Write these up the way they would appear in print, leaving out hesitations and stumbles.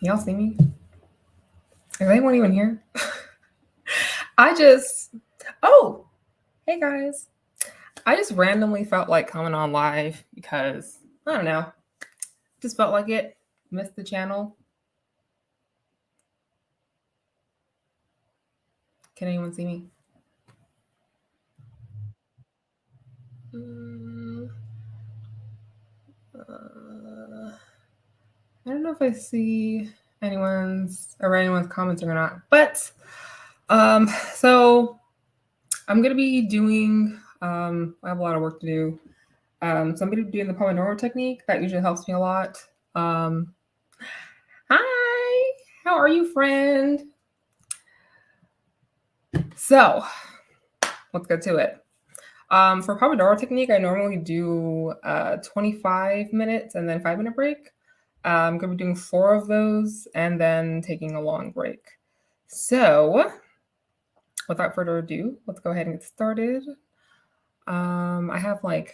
Y'all see me? Is anyone even here? I just, oh, hey guys. I just randomly felt like coming on live because, I don't know, just felt like it. Missed the channel. Can anyone see me? I don't know if I see anyone's comments or not, but so I'm gonna be doing. I have a lot of work to do. So I'm gonna be doing the Pomodoro technique. That usually helps me a lot. Hi, how are you, friend? So let's get to it. For Pomodoro technique, I normally do 25 minutes and then 5-minute break. I'm going to be doing 4 of those and then taking a long break. So without further ado, let's go ahead and get started. I have like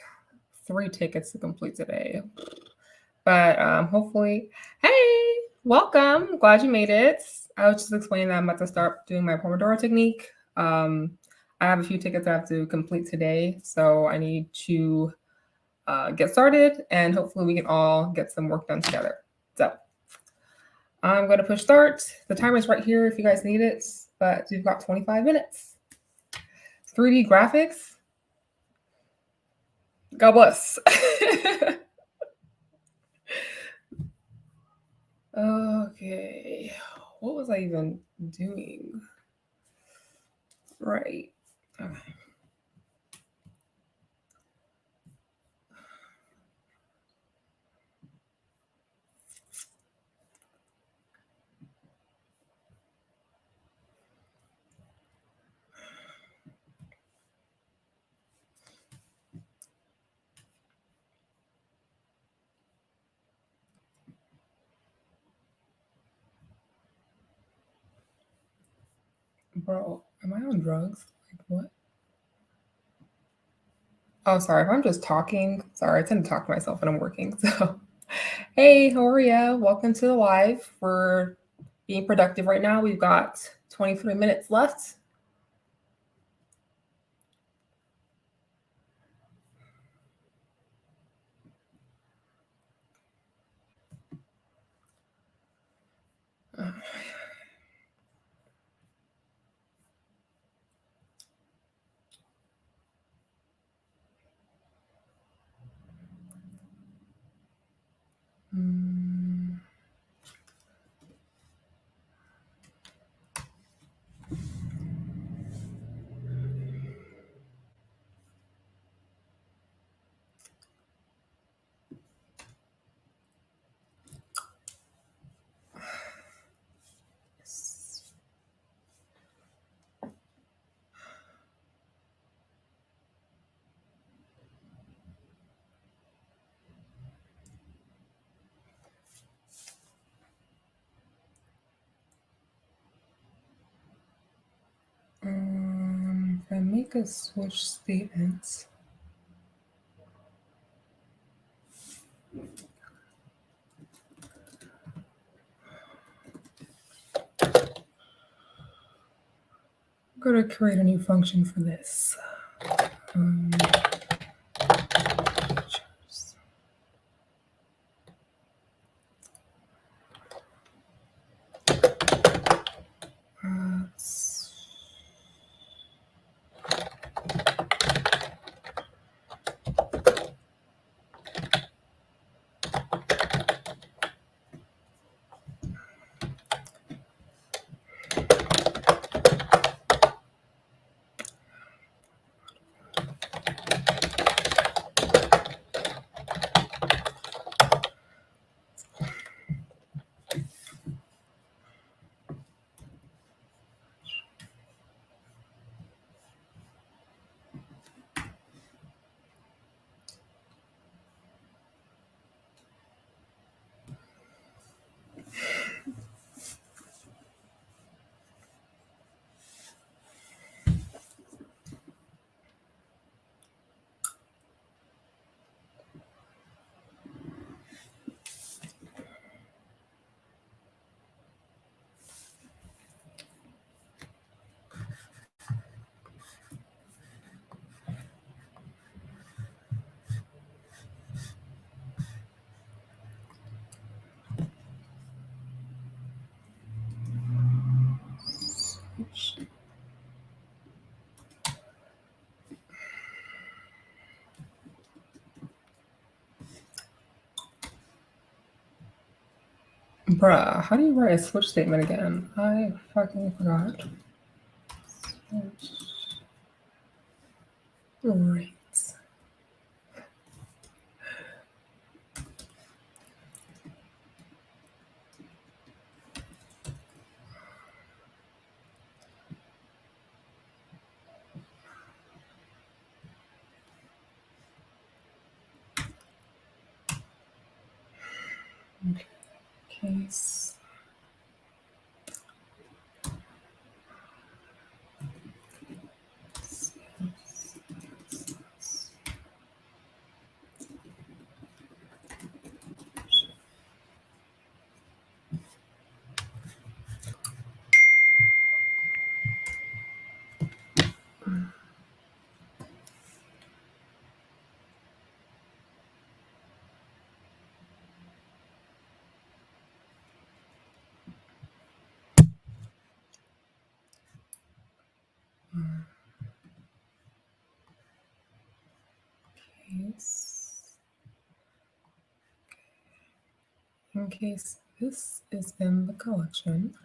3 tickets to complete today. But hopefully, hey, welcome. Glad you made it. I was just explaining that I'm about to start doing my Pomodoro technique. I have a few tickets I have to complete today, so I need to get started, and hopefully we can all get some work done together. So I'm going to push start. The timer is right here if you guys need it, but we've got 25 minutes. 3D graphics. God bless. Okay, what was I even doing? Right. Okay. Bro, am I on drugs? Like what? Oh, sorry. If I'm just talking, sorry, I tend to talk to myself when I'm working. So, hey, how are ya? Welcome to the live. We're being productive right now. We've got 23 minutes left. If I make a switch statements. I'm going to create a new function for this. Bruh, how do you write a switch statement again? I fucking forgot. Switch. Right. Okay. Case. Case. In case this is in the collection.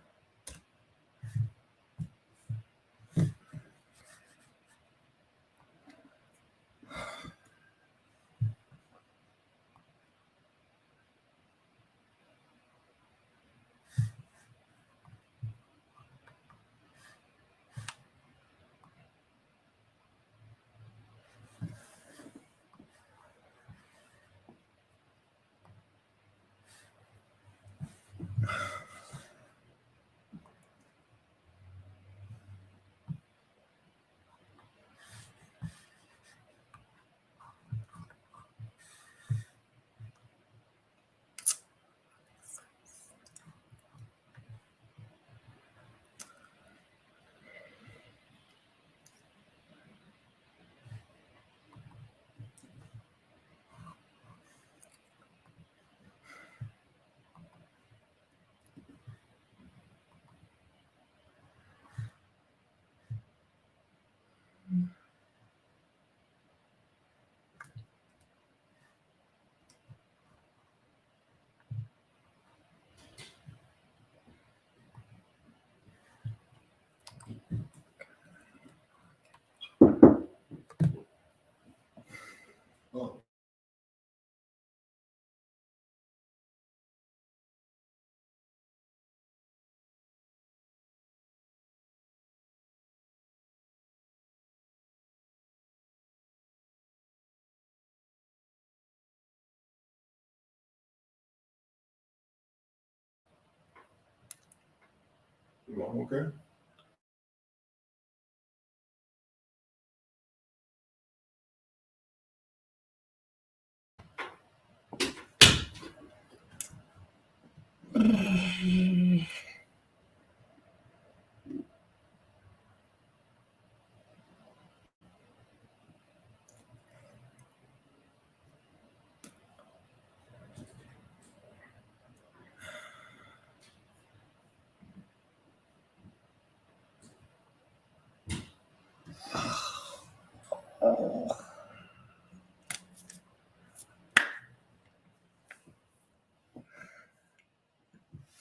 Okay.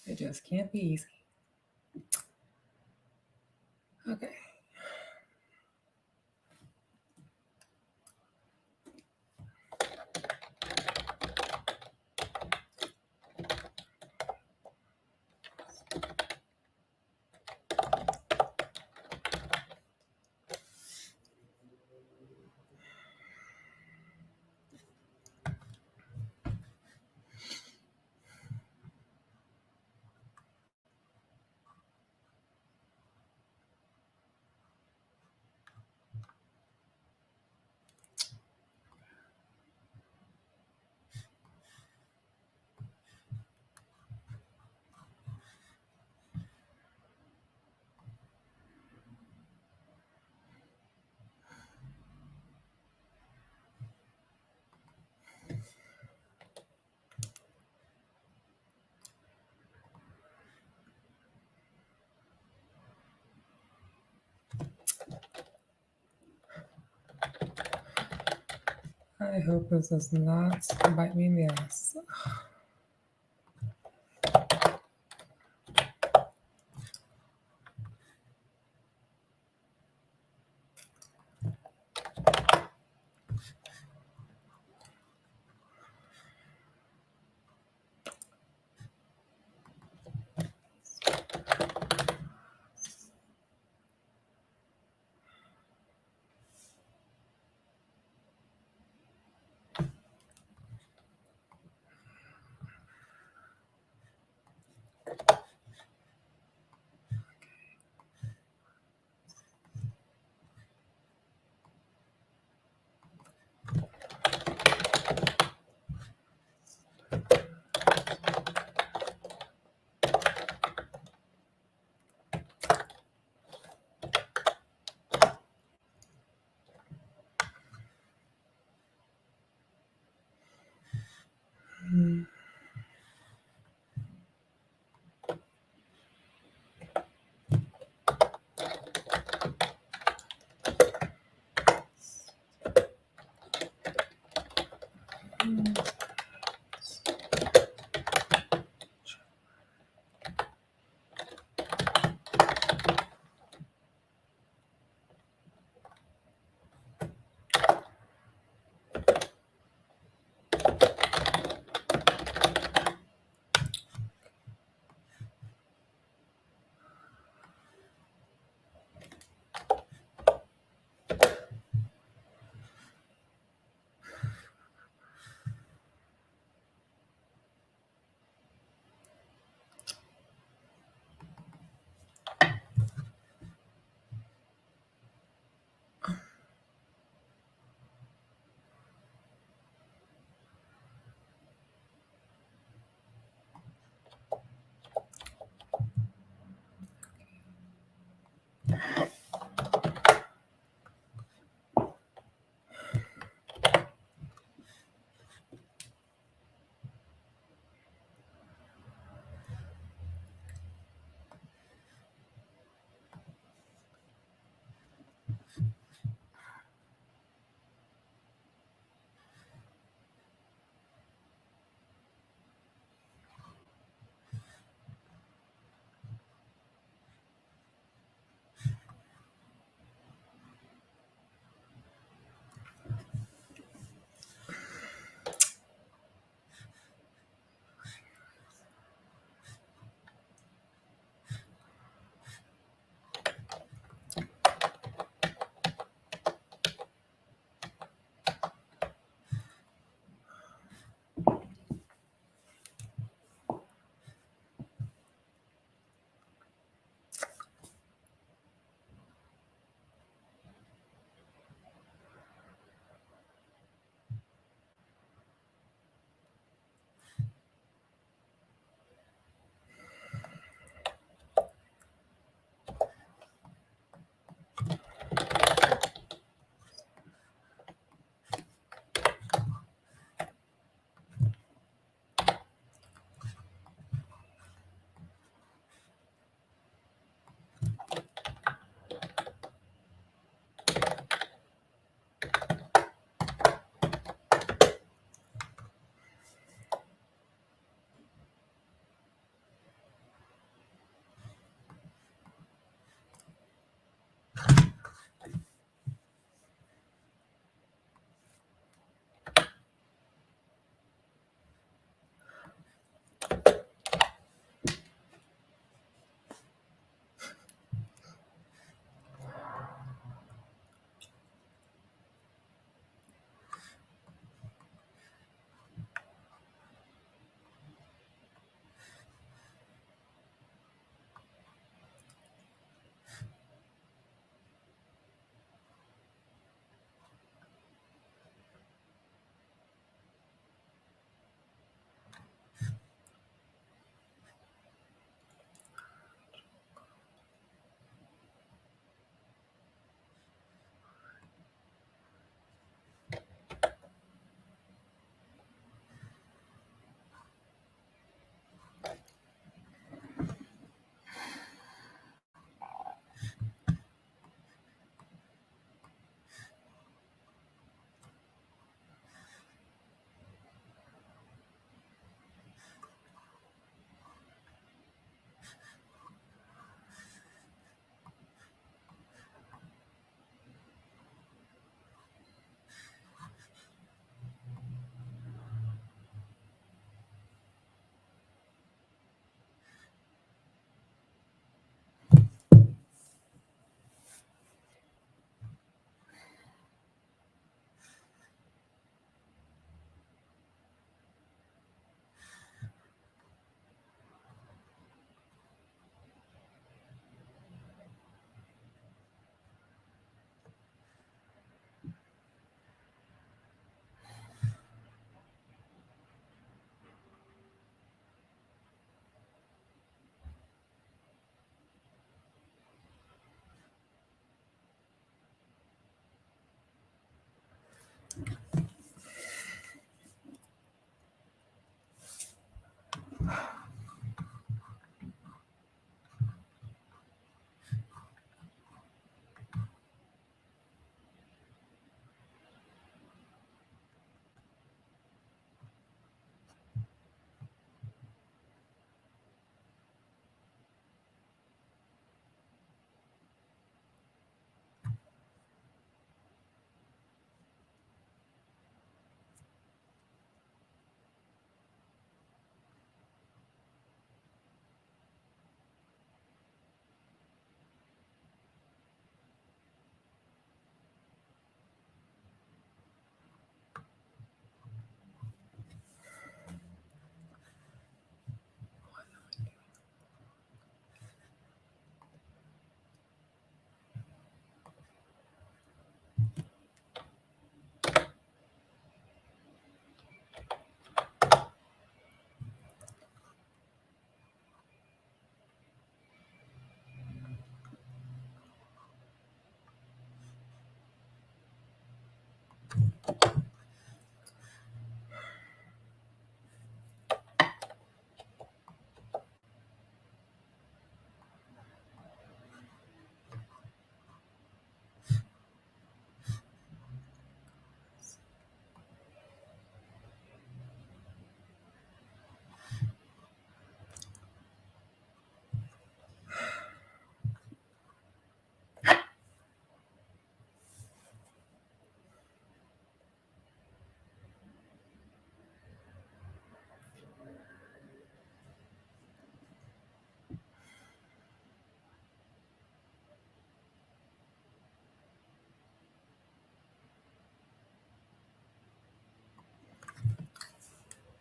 It just can't be easy. Okay. I hope this does not bite me in the ass.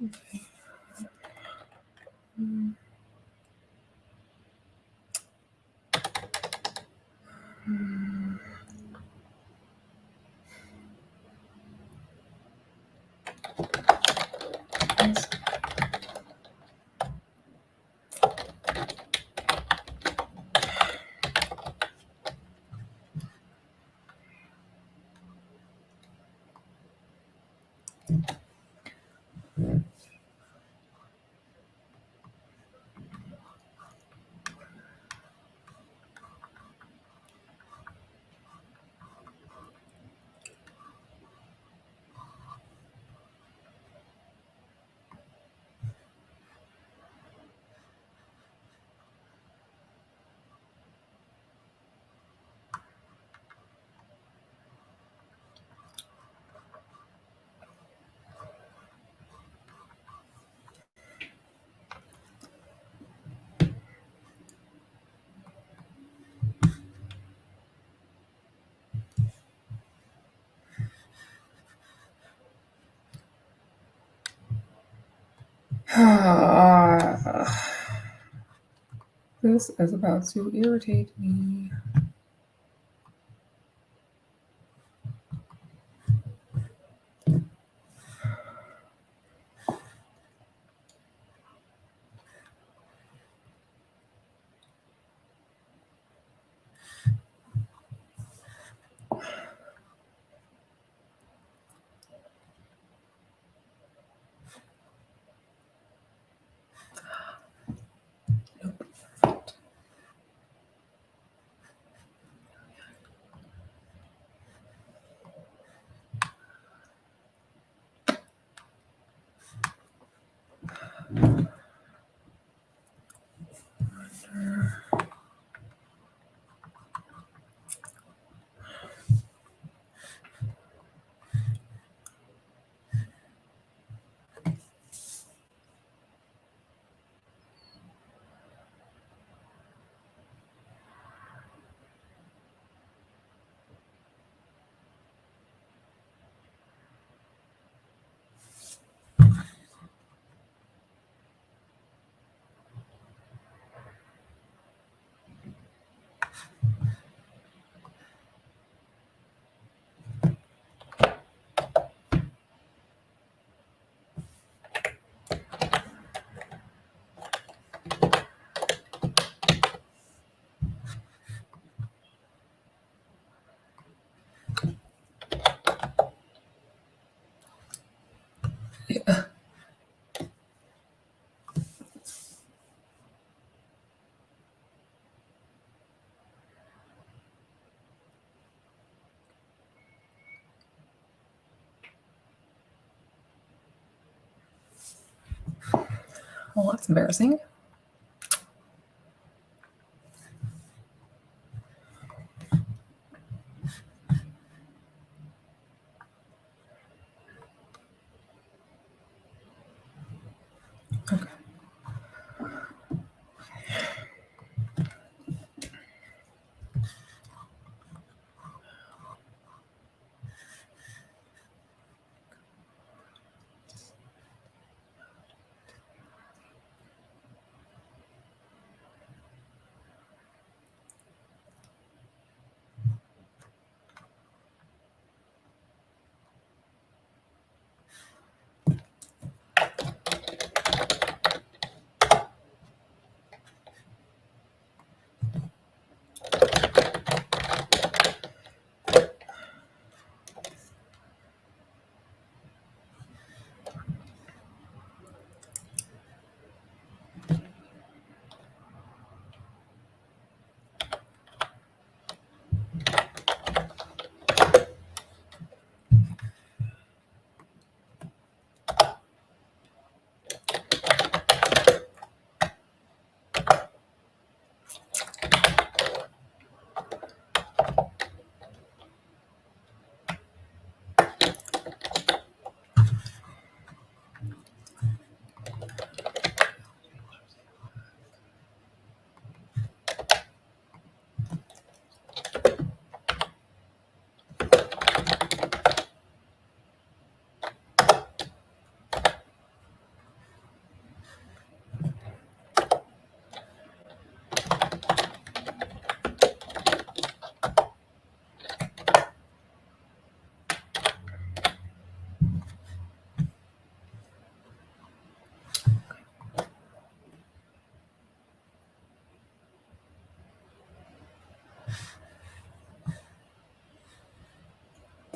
Okay. Mm. Mm. Yes. This is about to irritate me. Yeah. Well, that's embarrassing. Okay.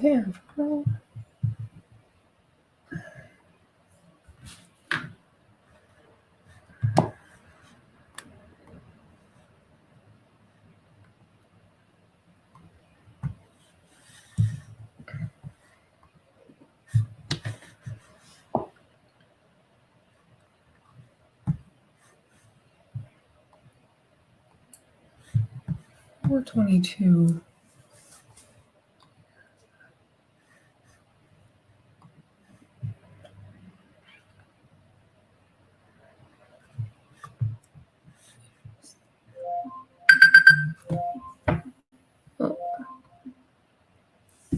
Damn. We're 22.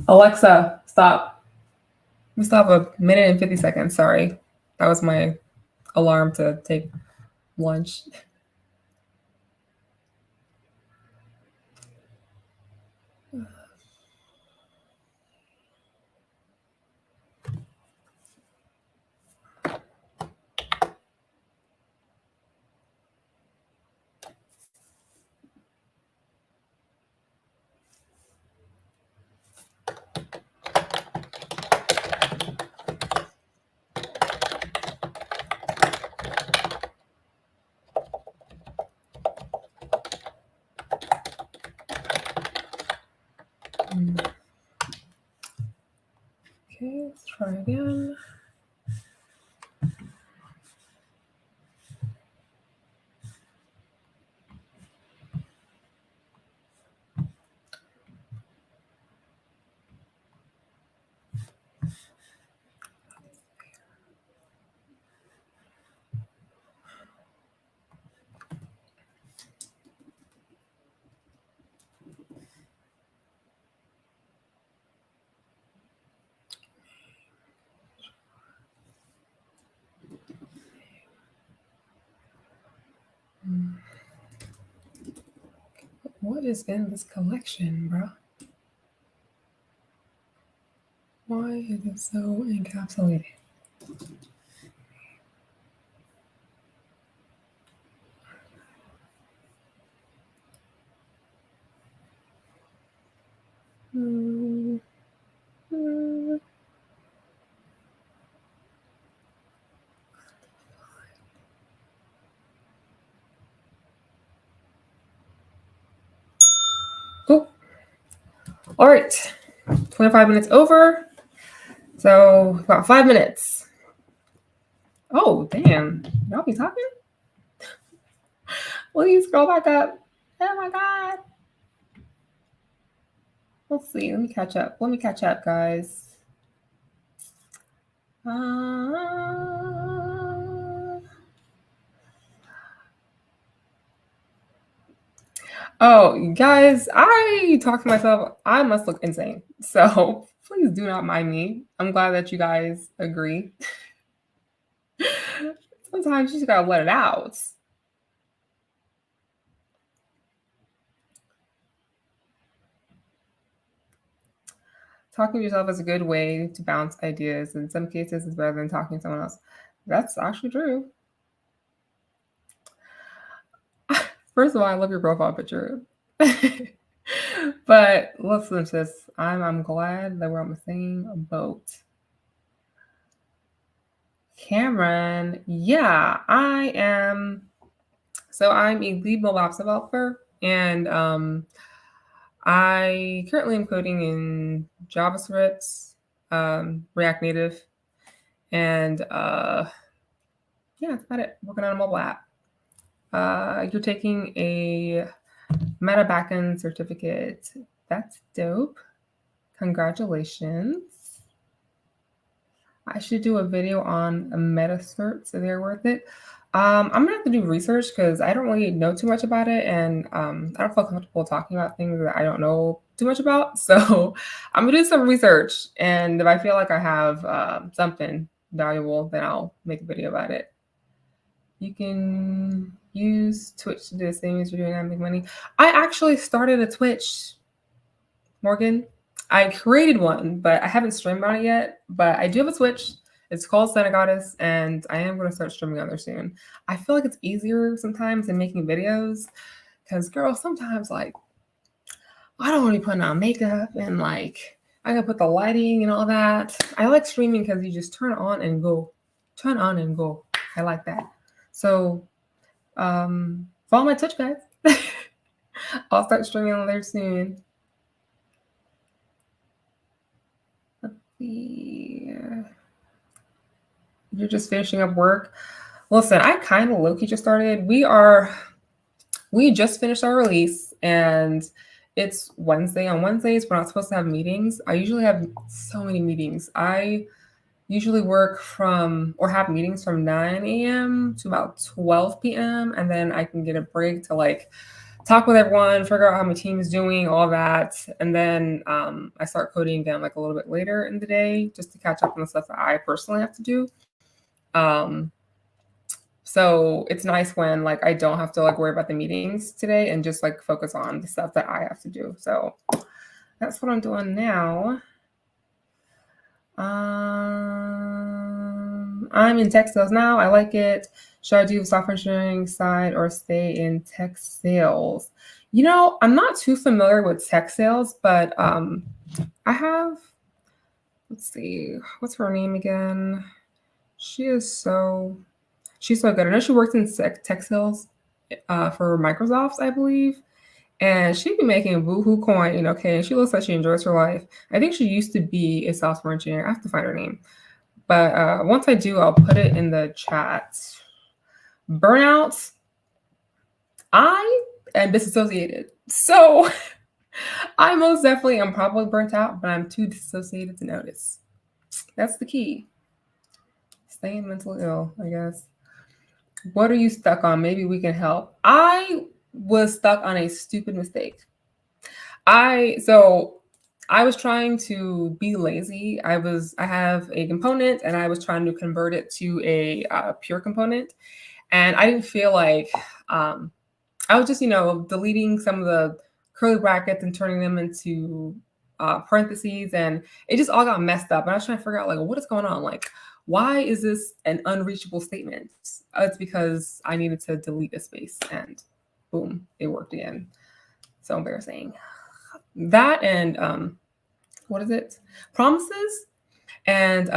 Alexa, stop. We still have a minute and 50 seconds. Sorry. That was my alarm to take lunch. Okay, let's try again. What is in this collection, bro? Why is it so encapsulated? Cool. All right. 25 minutes over. So about 5 minutes. Oh, damn. Y'all be talking? Will you scroll back up? Oh my God. Let's see. Let me catch up. Guys. Oh, guys, I talk to myself. I must look insane. So please do not mind me. I'm glad that you guys agree. Sometimes you just gotta let it out. Talking to yourself is a good way to bounce ideas. In some cases, it's better than talking to someone else. That's actually true. First of all, I love your profile picture. But listen, sis, I'm glad that we're on the same boat. Cameron, yeah, I am. So I'm a lead mobile apps developer, and I currently am coding in JavaScript, React Native, and yeah, that's about it. Working on a mobile app. You're taking a Meta backend certificate. That's dope. Congratulations. I should do a video on a meta certs, so they're worth it. I'm gonna have to do research because I don't really know too much about it, and I don't feel comfortable talking about things that I don't know too much about. So I'm gonna do some research, and if I feel like I have something valuable, then I'll make a video about it. You can use Twitch to do the same as you're doing and make money. I actually started a Twitch, Morgan. I created one, but I haven't streamed on it yet. But I do have a Twitch. It's called Santa Goddess, and I am going to start streaming on there soon. I feel like it's easier sometimes than making videos because, girl, sometimes like I don't want to be putting on makeup and like I gotta put the lighting and all that. I like streaming because you just turn on and go. Turn on and go. I like that. So follow my Twitch, guys. I'll start streaming on there soon. Let's see. You're just finishing up work. Listen, I kind of low-key just started. We just finished our release and it's Wednesday. On Wednesdays, we're not supposed to have meetings. I usually have so many meetings. I usually work from or have meetings from 9 a.m. to about 12 p.m. And then I can get a break to like talk with everyone, figure out how my team is doing, all that. And then I start coding again like a little bit later in the day just to catch up on the stuff that I personally have to do. So it's nice when like I don't have to like worry about the meetings today and just like focus on the stuff that I have to do. So that's what I'm doing now. I'm in tech sales now. I like it. Should I do software engineering side or stay in tech sales? You know, I'm not too familiar with tech sales, but I have, let's see, what's her name again? She's so good. I know she works in tech sales for Microsoft, I believe. And she'd be making boohoo coin, okay? And she looks like she enjoys her life. I think she used to be a software engineer. I have to find her name. But once I do, I'll put it in the chat. Burnout. I am disassociated. So I most definitely am probably burnt out, but I'm too disassociated to notice. That's the key. Staying mentally ill, I guess. What are you stuck on? Maybe we can help. I was stuck on a stupid mistake. I was trying to be lazy. I have a component and I was trying to convert it to a pure component. And I didn't feel like I was just, deleting some of the curly brackets and turning them into parentheses. And it just all got messed up. And I was trying to figure out like, what is going on? Like, why is this an unreachable statement? It's because I needed to delete a space and boom, it worked again. So embarrassing. That and what is it? Promises and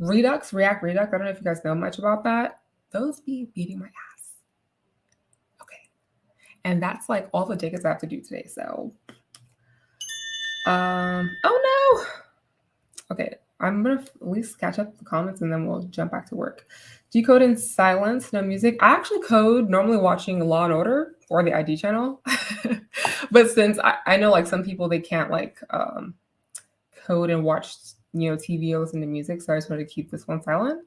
Redux, React Redux. I don't know if you guys know much about that. Those be beating my ass. Okay. And that's like all the tickets I have to do today. So oh no. Okay. I'm gonna at least catch up the comments and then we'll jump back to work. Do you code in silence, no music? I actually code normally watching Law and Order or the ID channel. But since I know like some people, they can't like code and watch, TV or listen to music. So I just wanted to keep this one silent.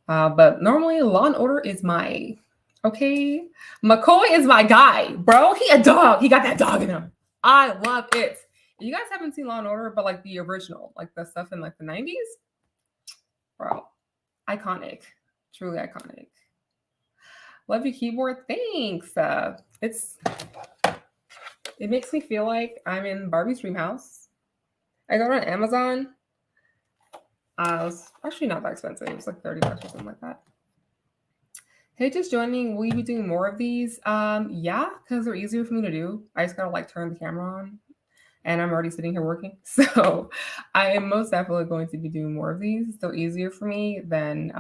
But normally Law and Order is my, okay. McCoy is my guy, bro. He a dog. He got that dog in him. I love it. You guys haven't seen Law and Order, but like the original, like the stuff in like the 90s, bro, iconic, truly iconic. Love your keyboard. Thanks. It makes me feel like I'm in Barbie's dream house. I got it on Amazon. It was actually not that expensive. It was like $30 or something like that. Hey, just joining. Will you be doing more of these? Yeah, because they're easier for me to do. I just gotta like turn the camera on. And I'm already sitting here working. So I am most definitely going to be doing more of these. They're easier for me than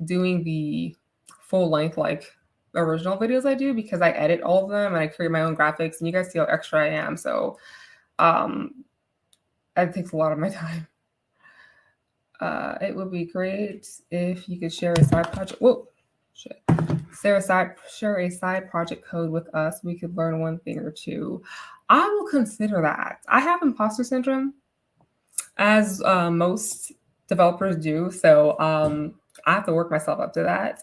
doing the full length, like original videos I do because I edit all of them and I create my own graphics and you guys see how extra I am. So it takes a lot of my time. It would be great if you could share a side project. Whoa, shit. Share a side project code with us. We could learn one thing or two. I will consider that. I have imposter syndrome, as most developers do. So I have to work myself up to that.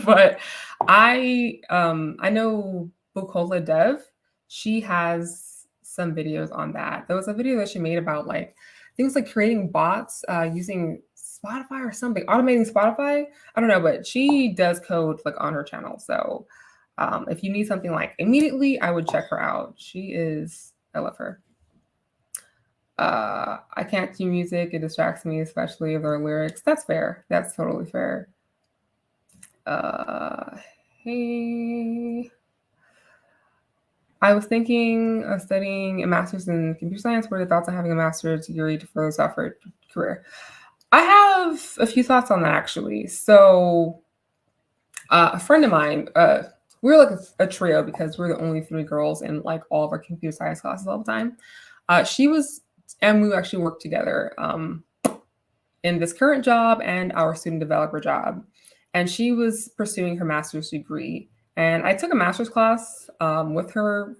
But I know Bukola Dev. She has some videos on that. There was a video that she made about like things like creating bots using Spotify or something, automating Spotify. I don't know, but she does code like on her channel. So if you need something like immediately, I would check her out. I love her. I can't do music. It distracts me, especially if there are lyrics. That's fair. That's totally fair. Hey. I was thinking of studying a master's in computer science. What are your thoughts on having a master's degree to further software career? I have a few thoughts on that actually. So, a friend of mine, we were like a trio because we're the only three girls in like all of our computer science classes all the time. She was, and we actually worked together in this current job and our student developer job. And she was pursuing her master's degree. And I took a master's class with her.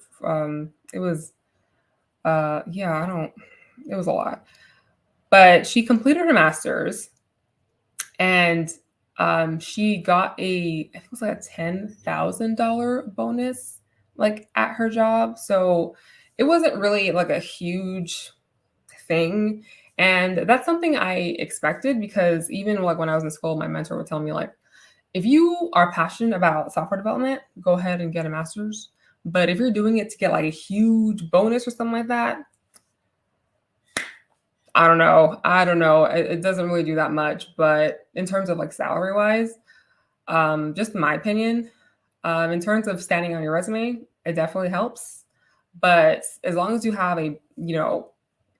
It was, yeah, I don't, it was a lot. But she completed her master's and she got I think it was like a $10,000 bonus, like at her job. So it wasn't really like a huge thing. And that's something I expected because even like when I was in school, my mentor would tell me like, if you are passionate about software development, go ahead and get a master's. But if you're doing it to get like a huge bonus or something like that, I don't know. I don't know. It doesn't really do that much. But in terms of like salary wise, just in my opinion, in terms of standing on your resume, it definitely helps. But as long as you have a,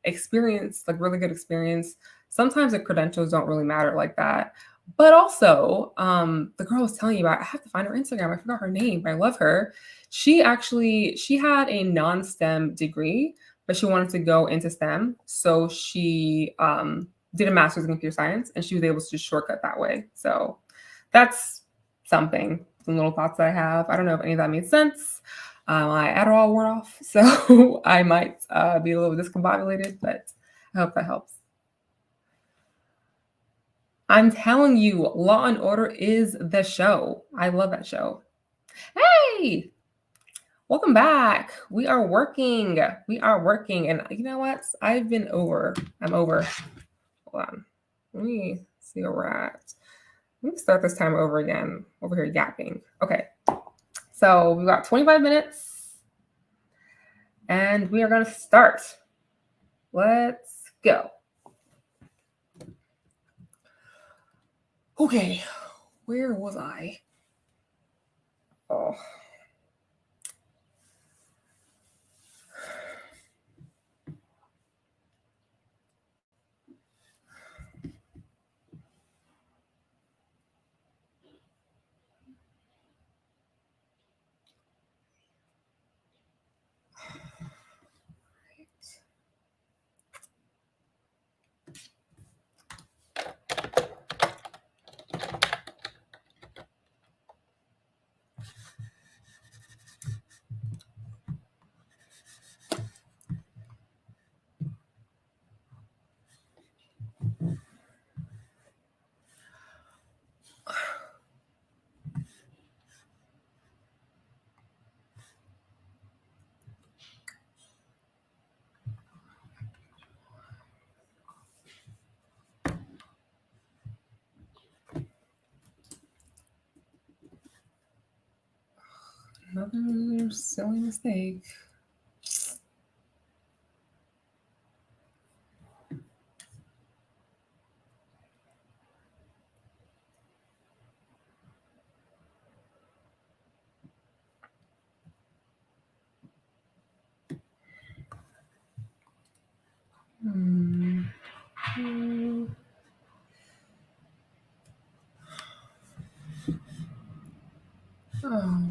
experience, like really good experience, sometimes the credentials don't really matter like that. But also, the girl I was telling you about, I have to find her Instagram. I forgot her name, but I love her. She had a non-STEM degree, but she wanted to go into STEM. So she did a master's in computer science and she was able to just shortcut that way. So that's something, some little thoughts that I have. I don't know if any of that made sense. My Adderall wore off, so I might be a little discombobulated, but I hope that helps. I'm telling you, Law and Order is the show. I love that show. Hey, welcome back. We are working. We are working. And you know what? I'm over. Hold on. Let me see where we're at. Let me start this time over again. Over here yapping. Okay. So we've got 25 minutes and we are going to start. Let's go. Okay. Where was I? Oh. Another silly mistake. Oh.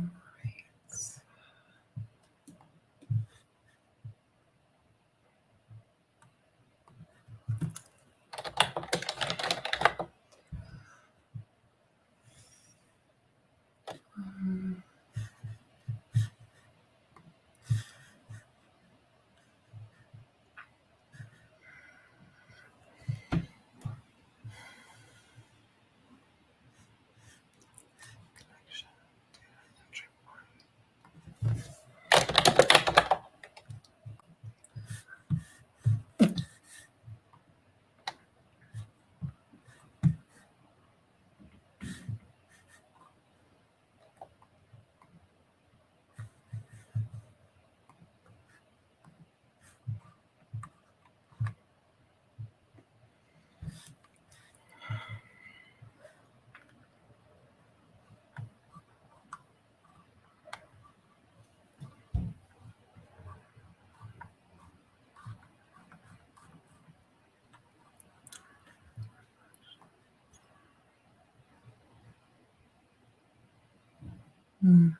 Mm.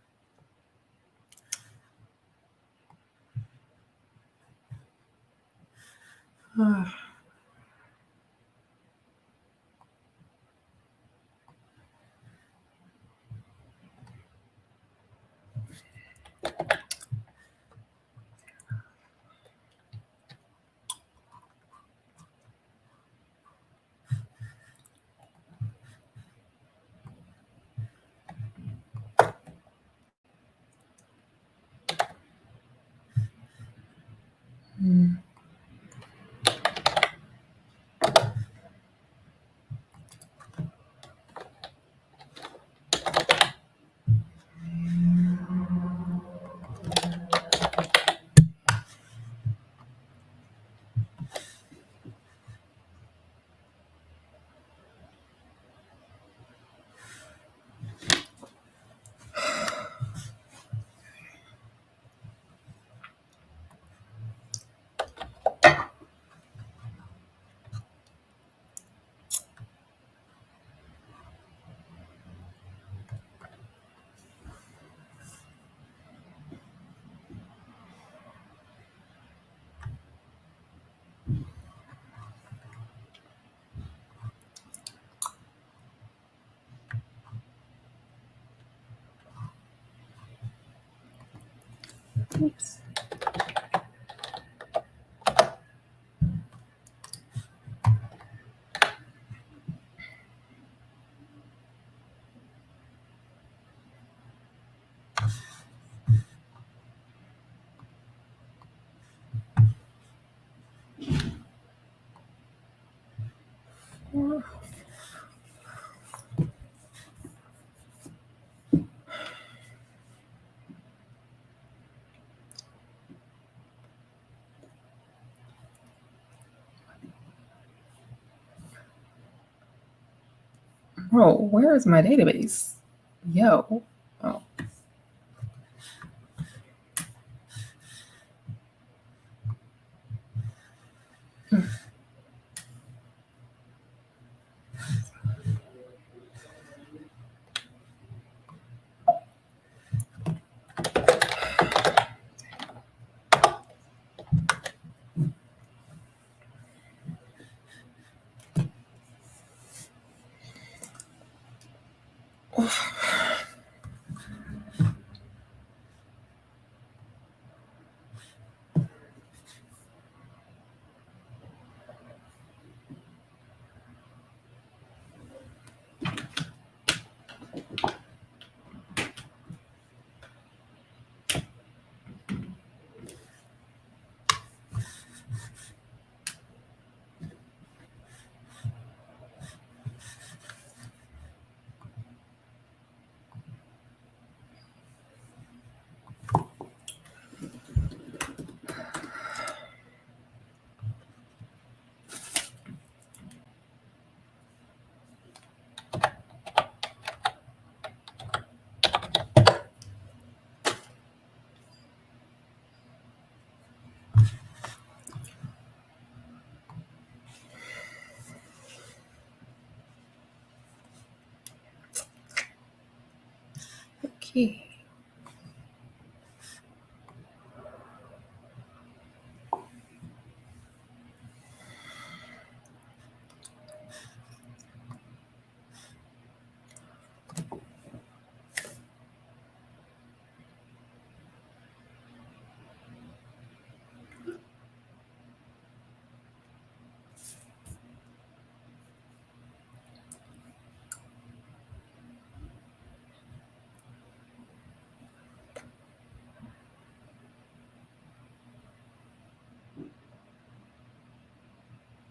Ah. Mm. Oops. Bro, where is my database? Yo. Oh. Okay.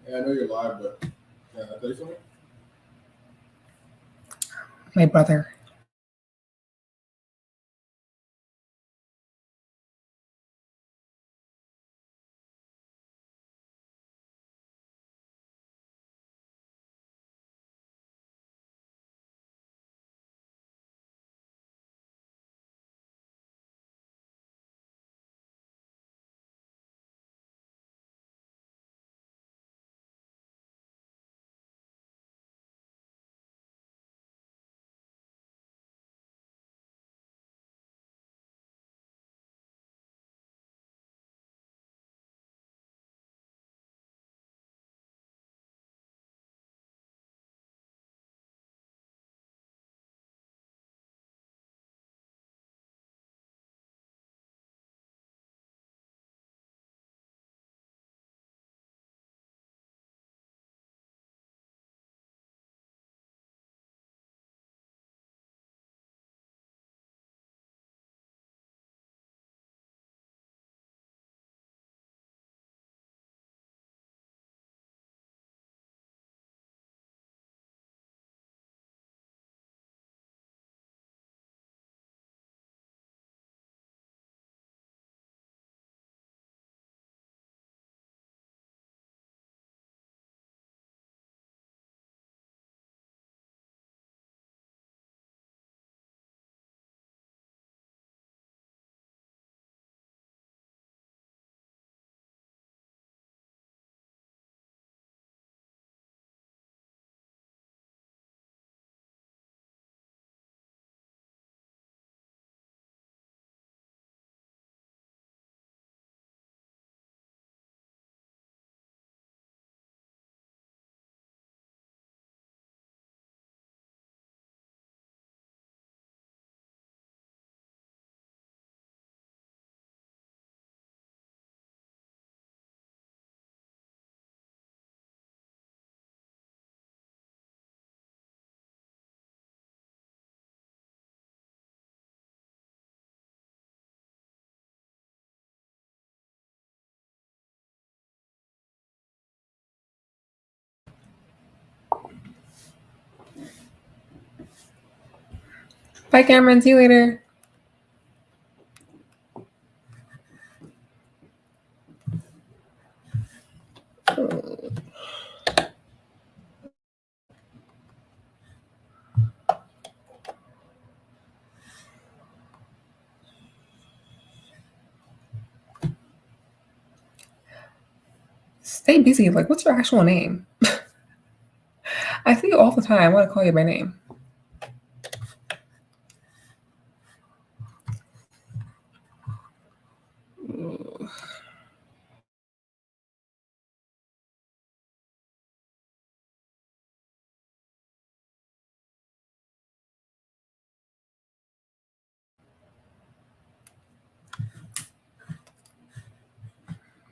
Yeah, I know you're live, but can I tell you something? My brother. Bye, Cameron. See you later. Stay busy. Like, what's your actual name? I see you all the time. I want to call you by name.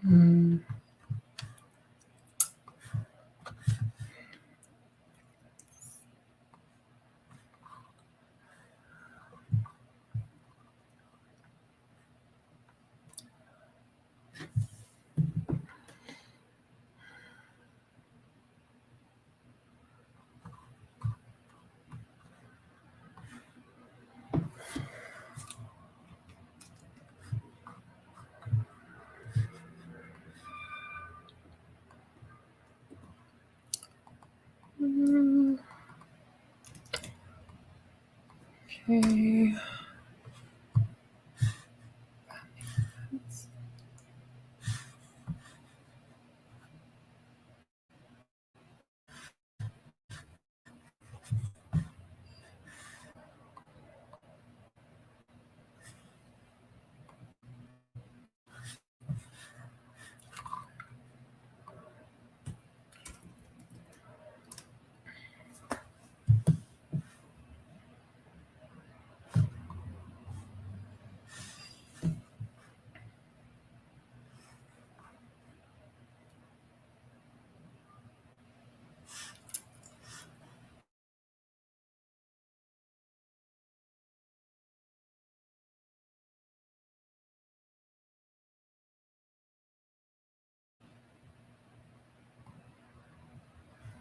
Hmm. Okay.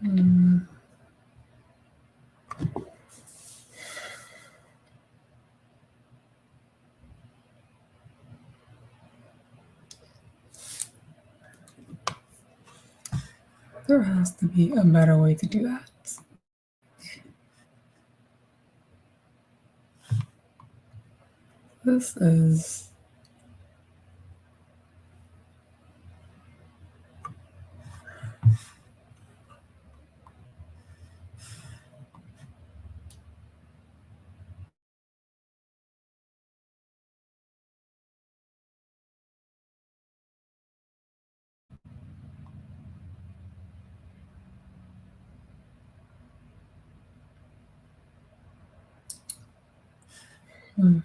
Hmm. There has to be a better way to do that. This is. Hmm.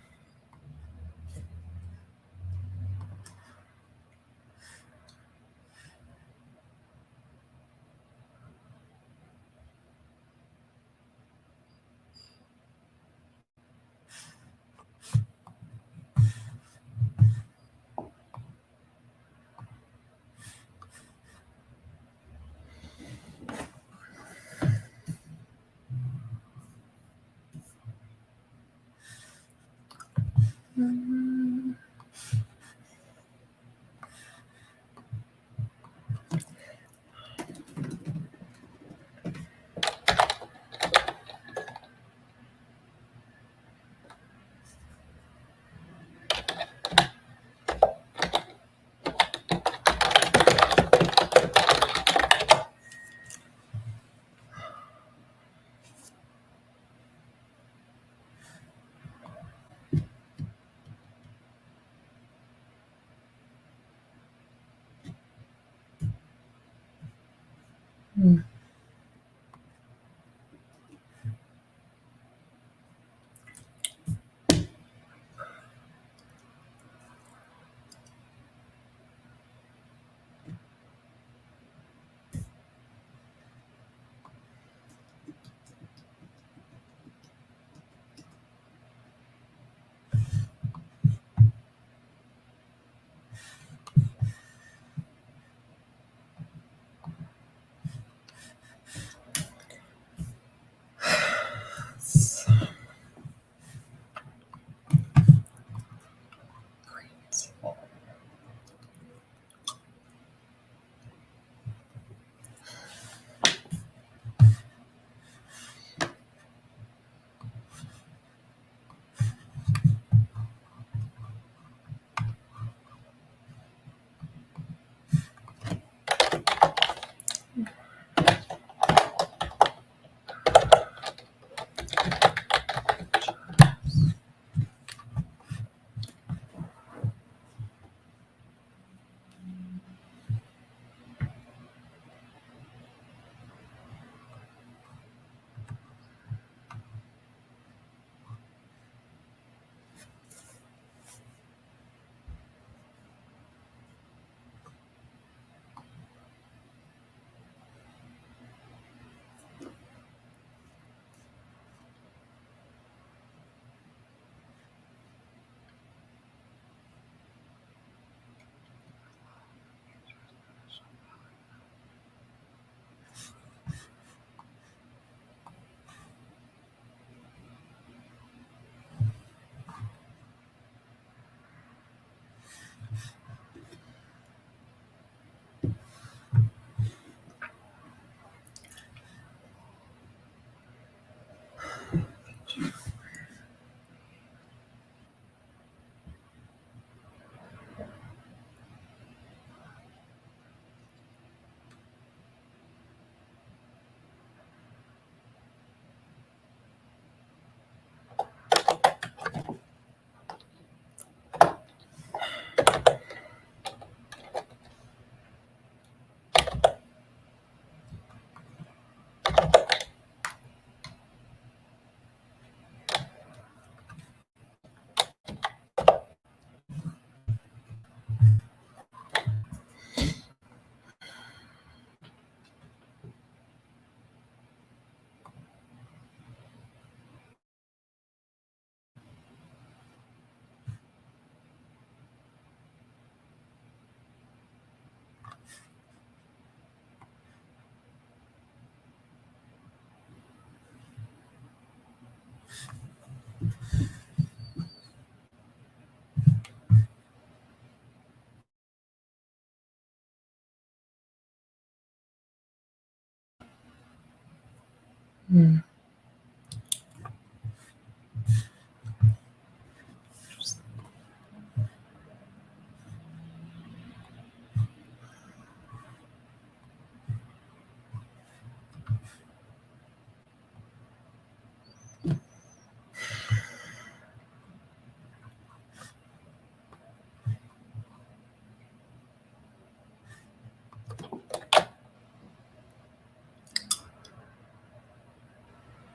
Hmm.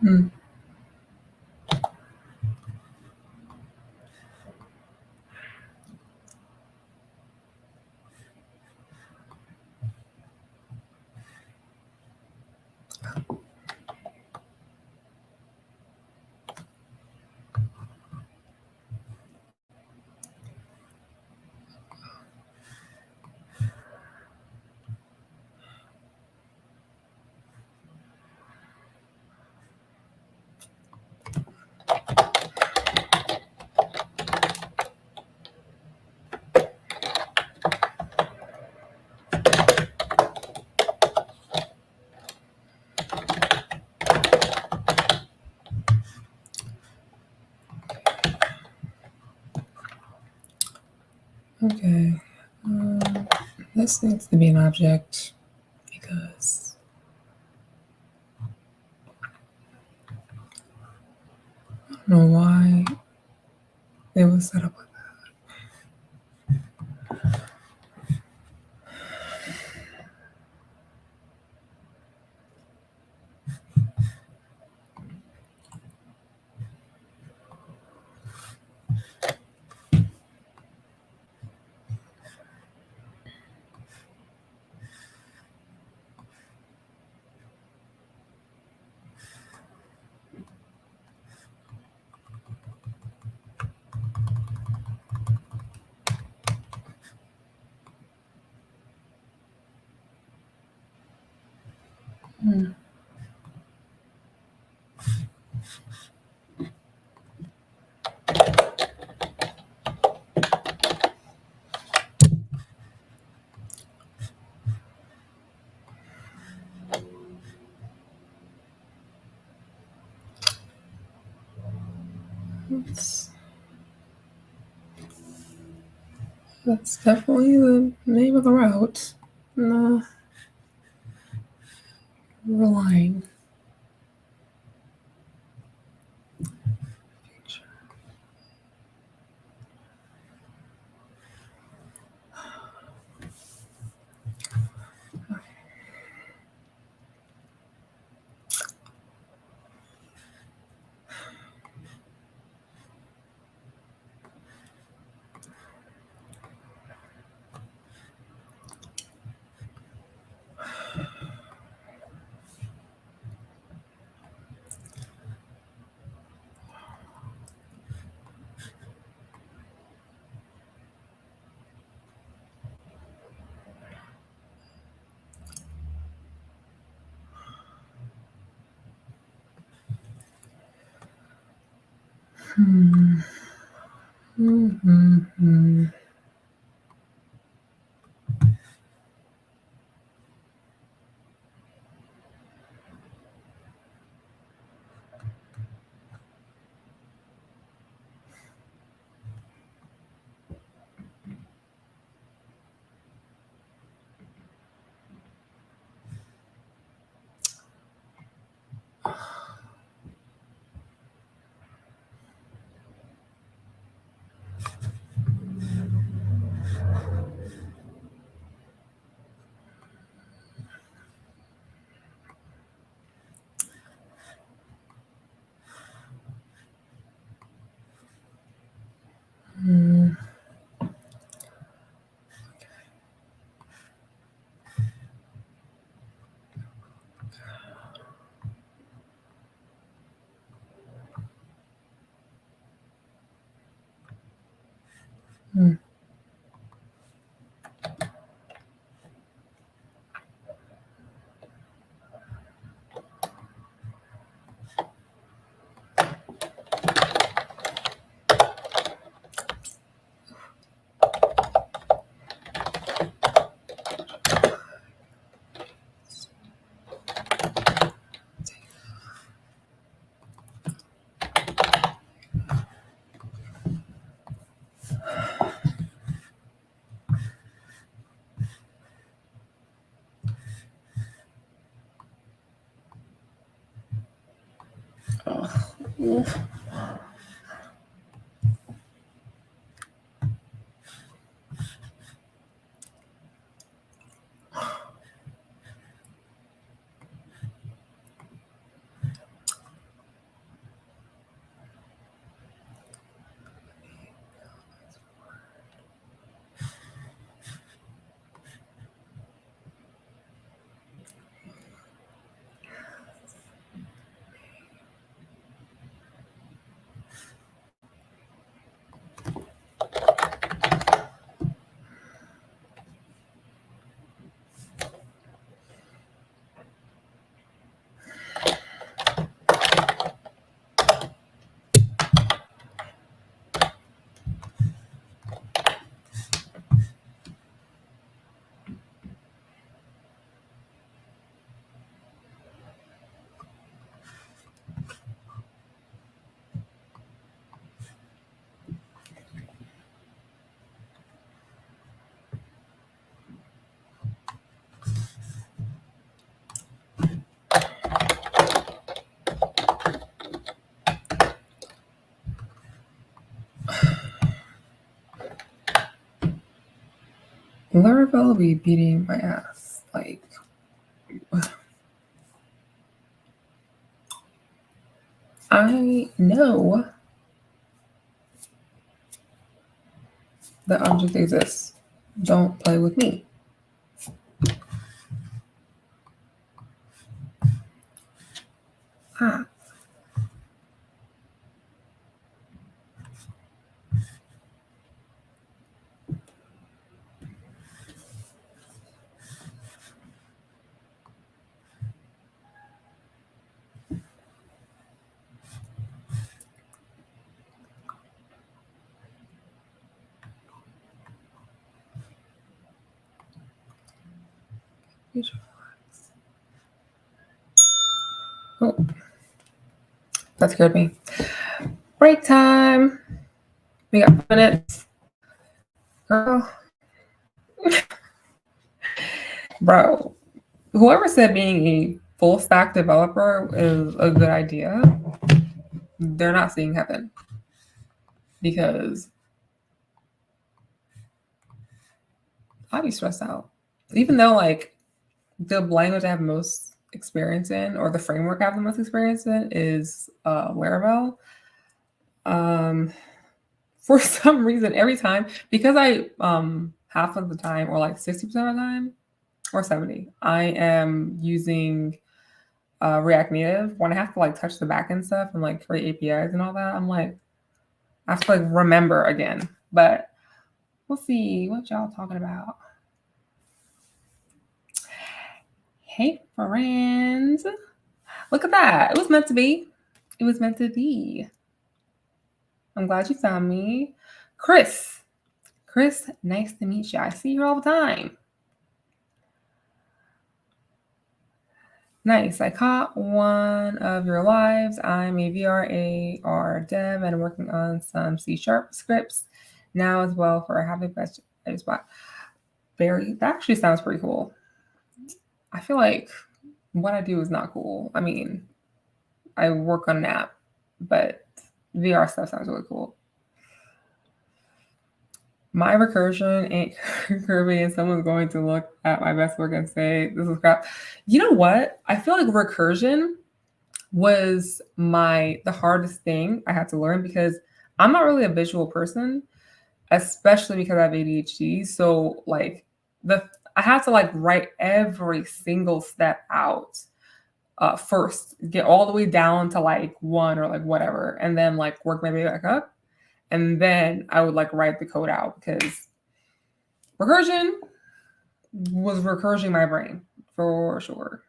Hmm. Okay. This needs to be an object because I don't know why it was set up like that. Hmm. That's definitely the name of the route. No, relying. Hmm. Hmm. Laravel be beating my ass. Like, I know the object exists. Don't play with me. Ah. Oh, that scared me. Break time. We got 5 minutes. Girl. Bro, whoever said being a full stack developer is a good idea, they're not seeing heaven. Because I'd be stressed out. Even though, like, the language I have most experience in, or the framework I have the most experience in, is Laravel. For some reason, every time, because I half of the time, or like 60% of the time, or 70, I am using React Native. When I have to like touch the backend stuff and like create APIs and all that, I'm like, I have to like remember again. But we'll see what y'all talking about. Hey, friends. Look at that. It was meant to be. It was meant to be. I'm glad you found me. Chris. Chris, nice to meet you. I see you all the time. Nice. I caught one of your lives. I'm a VRAR dev and working on some C# scripts now as well for a happy question. I just bought Barry. That actually sounds pretty cool. I feel like what I do is not cool. I mean, I work on an app, but VR stuff sounds really cool. My recursion ain't curvy, and someone's going to look at my best work and say, this is crap. You know what? I feel like recursion was the hardest thing I had to learn, because I'm not really a visual person, especially because I have ADHD. So like I had to like write every single step out first, get all the way down to like 1 or like whatever, and then like work my way back up. And then I would like write the code out, because recursion was recursioning my brain for sure.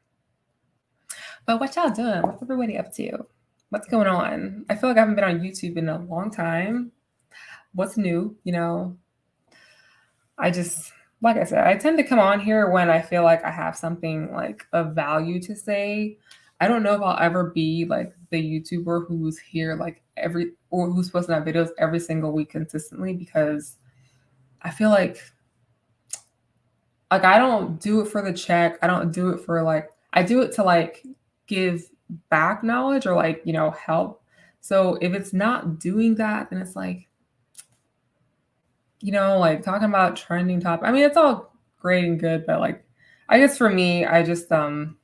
But what y'all doing? What's everybody up to? What's going on? I feel like I haven't been on YouTube in a long time. What's new? You know, I just, like I said, I tend to come on here when I feel like I have something like of value to say. I don't know if I'll ever be like the YouTuber who's here like or who's posting out videos every single week consistently, because I feel like I don't do it for the check. I don't do it for like, I do it to like give back knowledge or like, help. So if it's not doing that, then it's like, like talking about trending topic. I mean, it's all great and good, but like, I guess for me, I just, I don't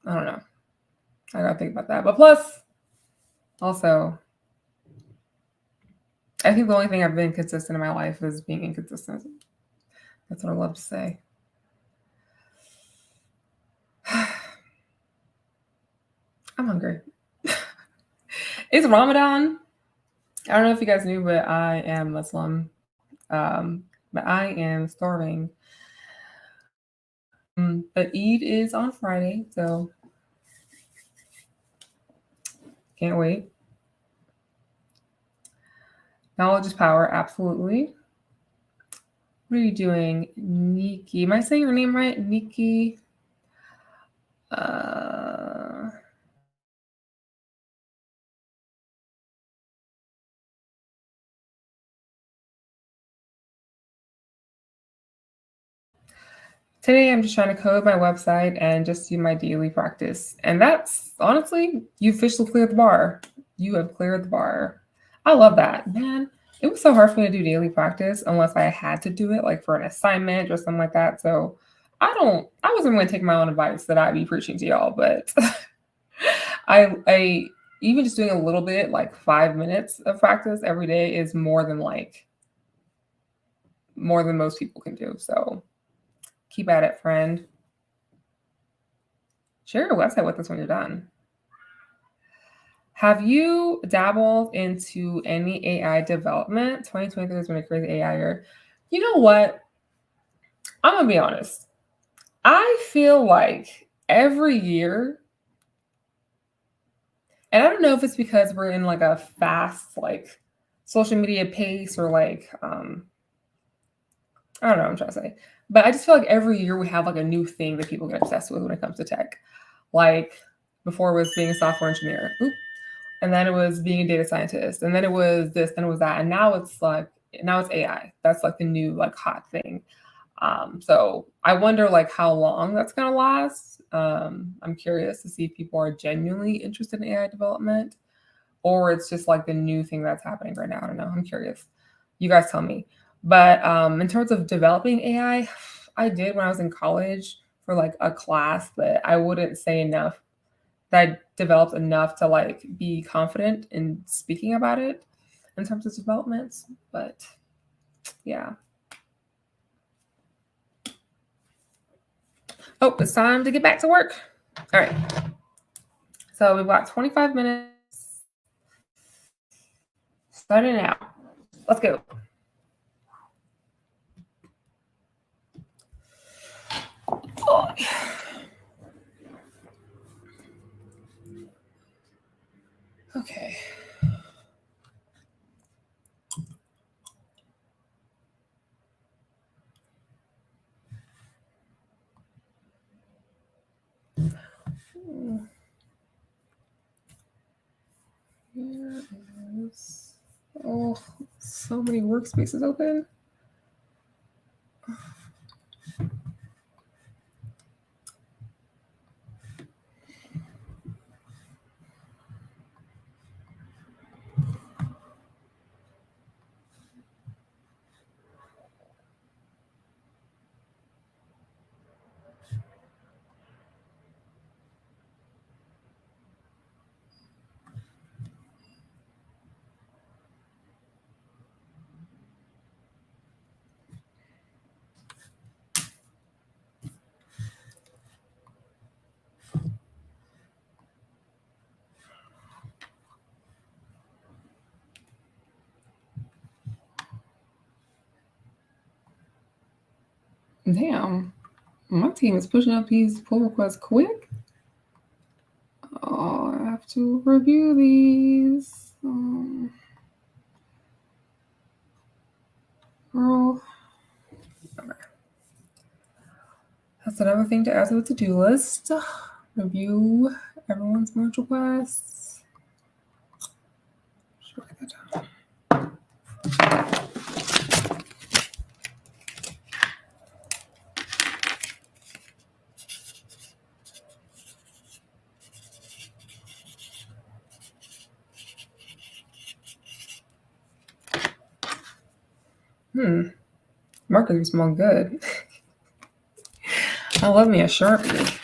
know. I gotta think about that. But plus, also, I think the only thing I've been consistent in my life is being inconsistent. That's what I love to say. I'm hungry. It's Ramadan. I don't know if you guys knew, but I am Muslim. But I am starving. But Eid is on Friday, so can't wait. Knowledge is power, absolutely. What are you doing, Nikki? Am I saying your name right, Nikki? Uh, Today, I'm just trying to code my website and just do my daily practice. And that's honestly, you officially cleared the bar. You have cleared the bar. I love that, man. It was so hard for me to do daily practice unless I had to do it, like for an assignment or something like that. So I wasn't going to take my own advice that I'd be preaching to y'all, but I even just doing a little bit, like 5 minutes of practice every day is more than most people can do. So keep at it, friend. Share your website with us when you're done. Have you dabbled into any AI development? 2023 has been a crazy AI year. You know what? I'm going to be honest. I feel like every year, and I don't know if it's because we're in like a fast, like social media pace or like, I don't know what I'm trying to say. But I just feel like every year we have like a new thing that people get obsessed with when it comes to tech. Like before it was being a software engineer. And then it was being a data scientist, and then it was this, then it was that, and now it's AI. That's like the new like hot thing. So I wonder like how long that's gonna last. I'm curious to see if people are genuinely interested in AI development, or it's just like the new thing that's happening right now. I don't know. I'm curious. You guys tell me. But in terms of developing AI, I did when I was in college for like a class, but I wouldn't say enough that I developed enough to like be confident in speaking about it in terms of developments. But yeah. Oh, it's time to get back to work. All right. So we've got 25 minutes. Starting now. Let's go. Oh. Okay. Here is, oh, so many workspaces open. Damn, my team is pushing up these pull requests quick. Oh, I have to review these. Girl. Okay. That's another thing to add to the to-do list. Review everyone's merge requests. Should write that down. Markers smell good. I love me a Sharpie.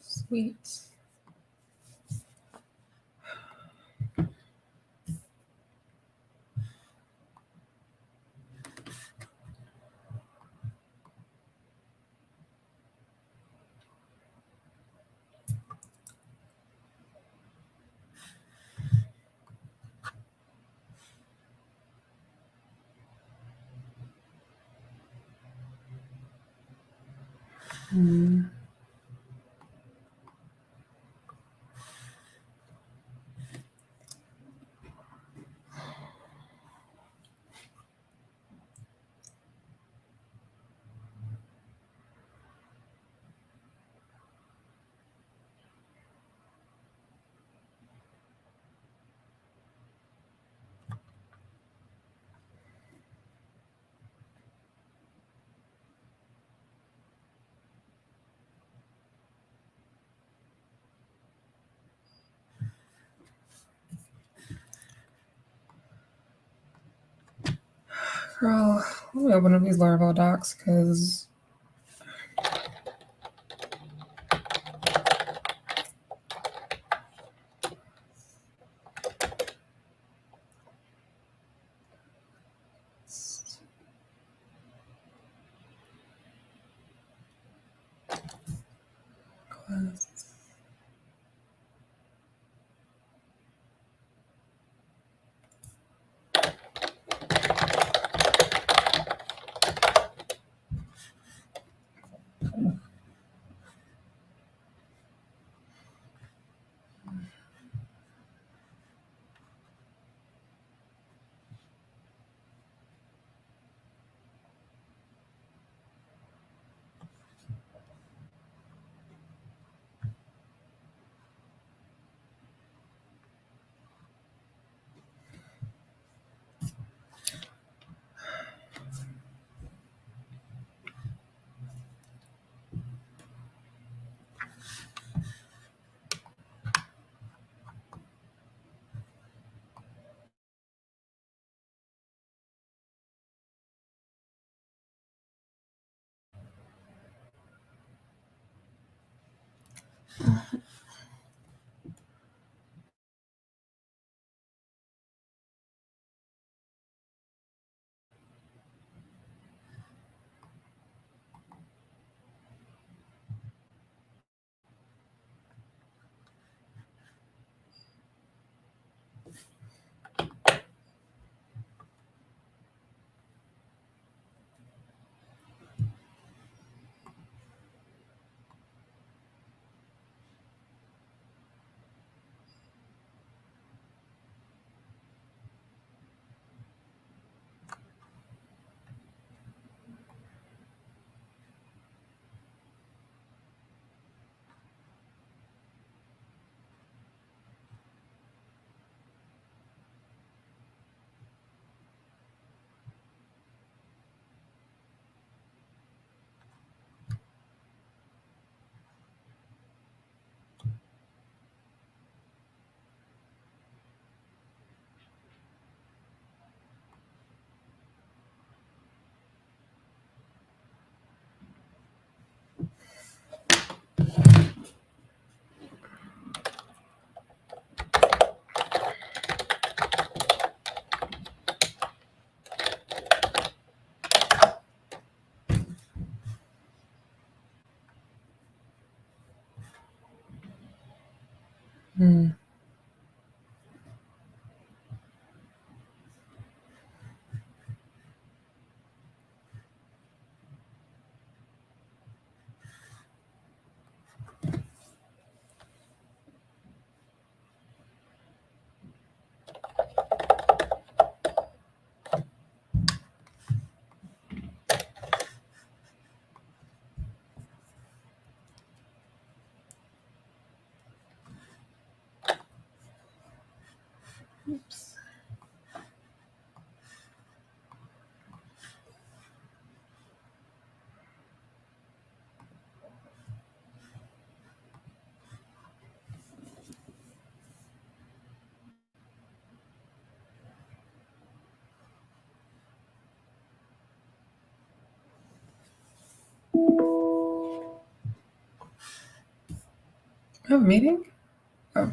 Sweet. Mm. Girl, let me open up these Laravel docs because mm. have a meeting? Oh.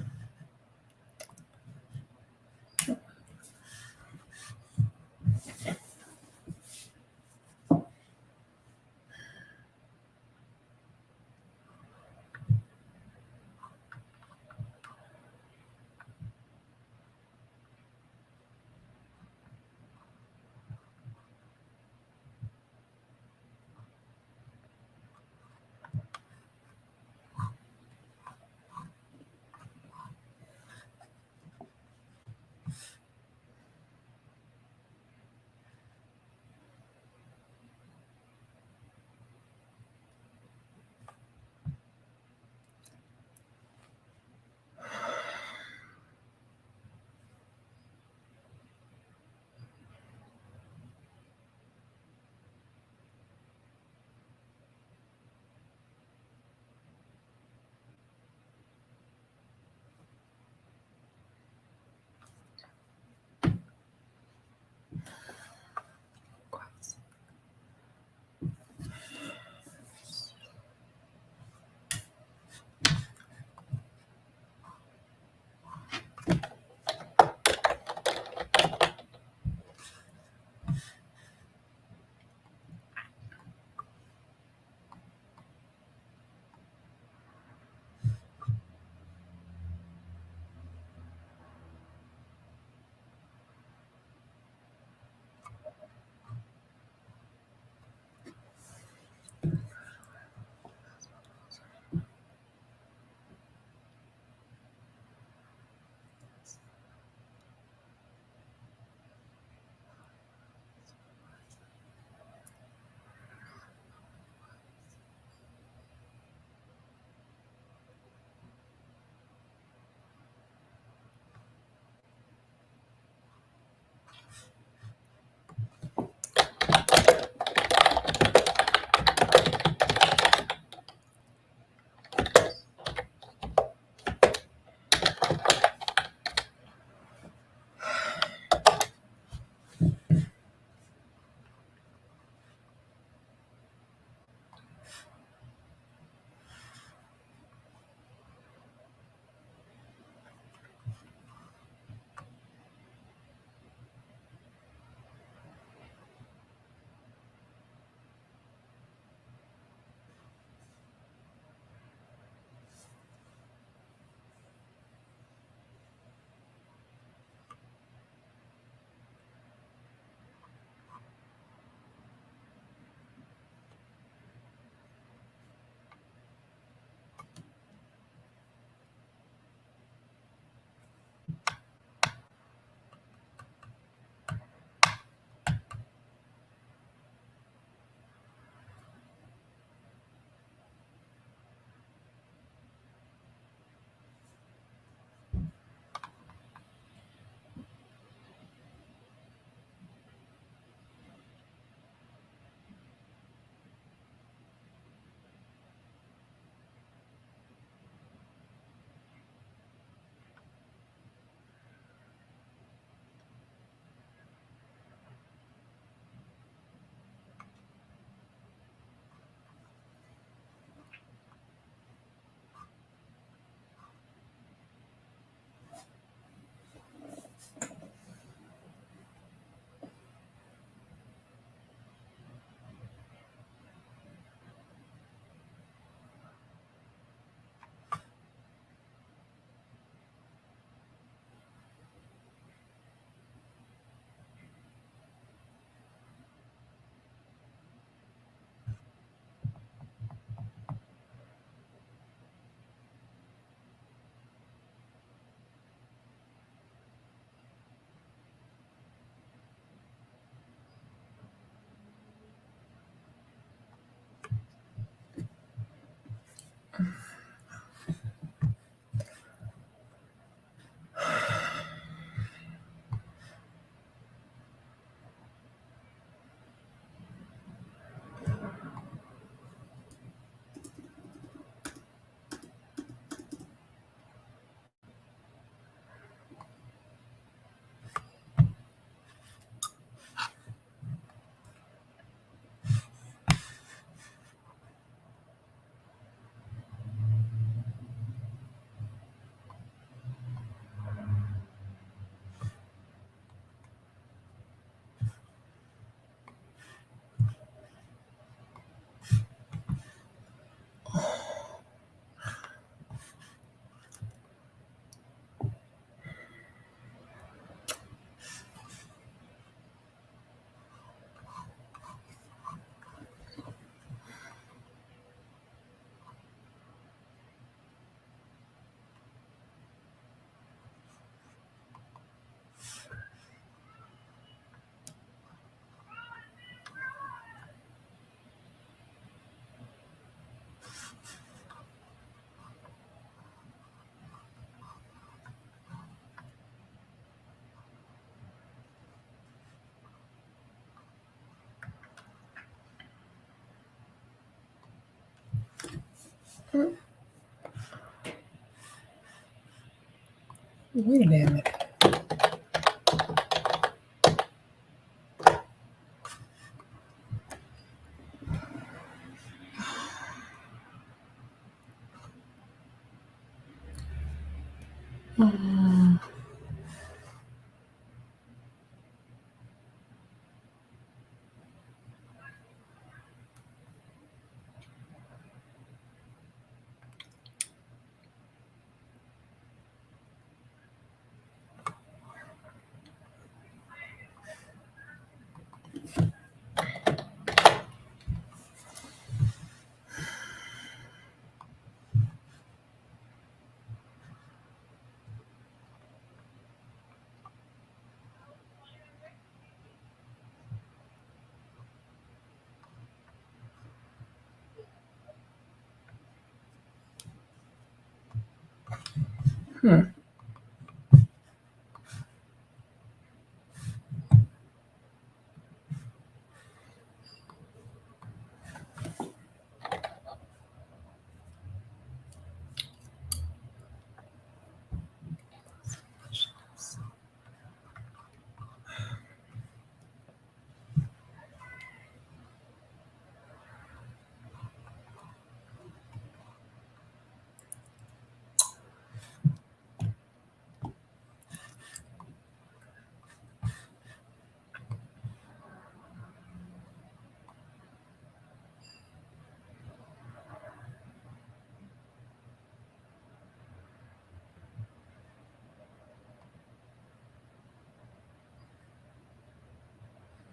Wait a minute.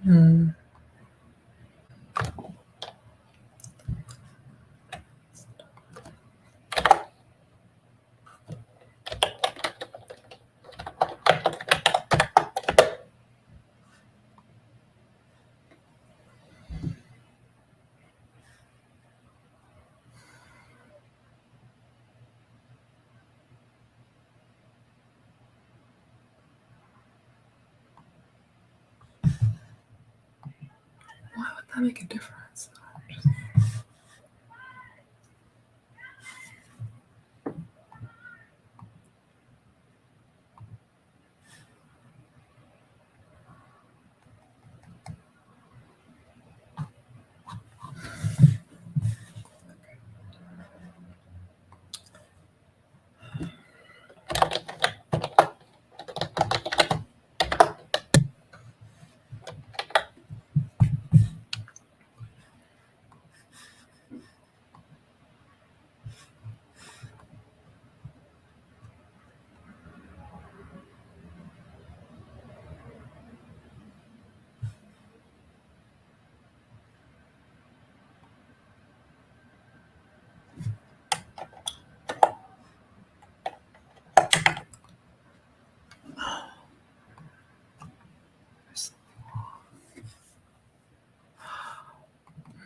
Hmm. Why would that make a difference?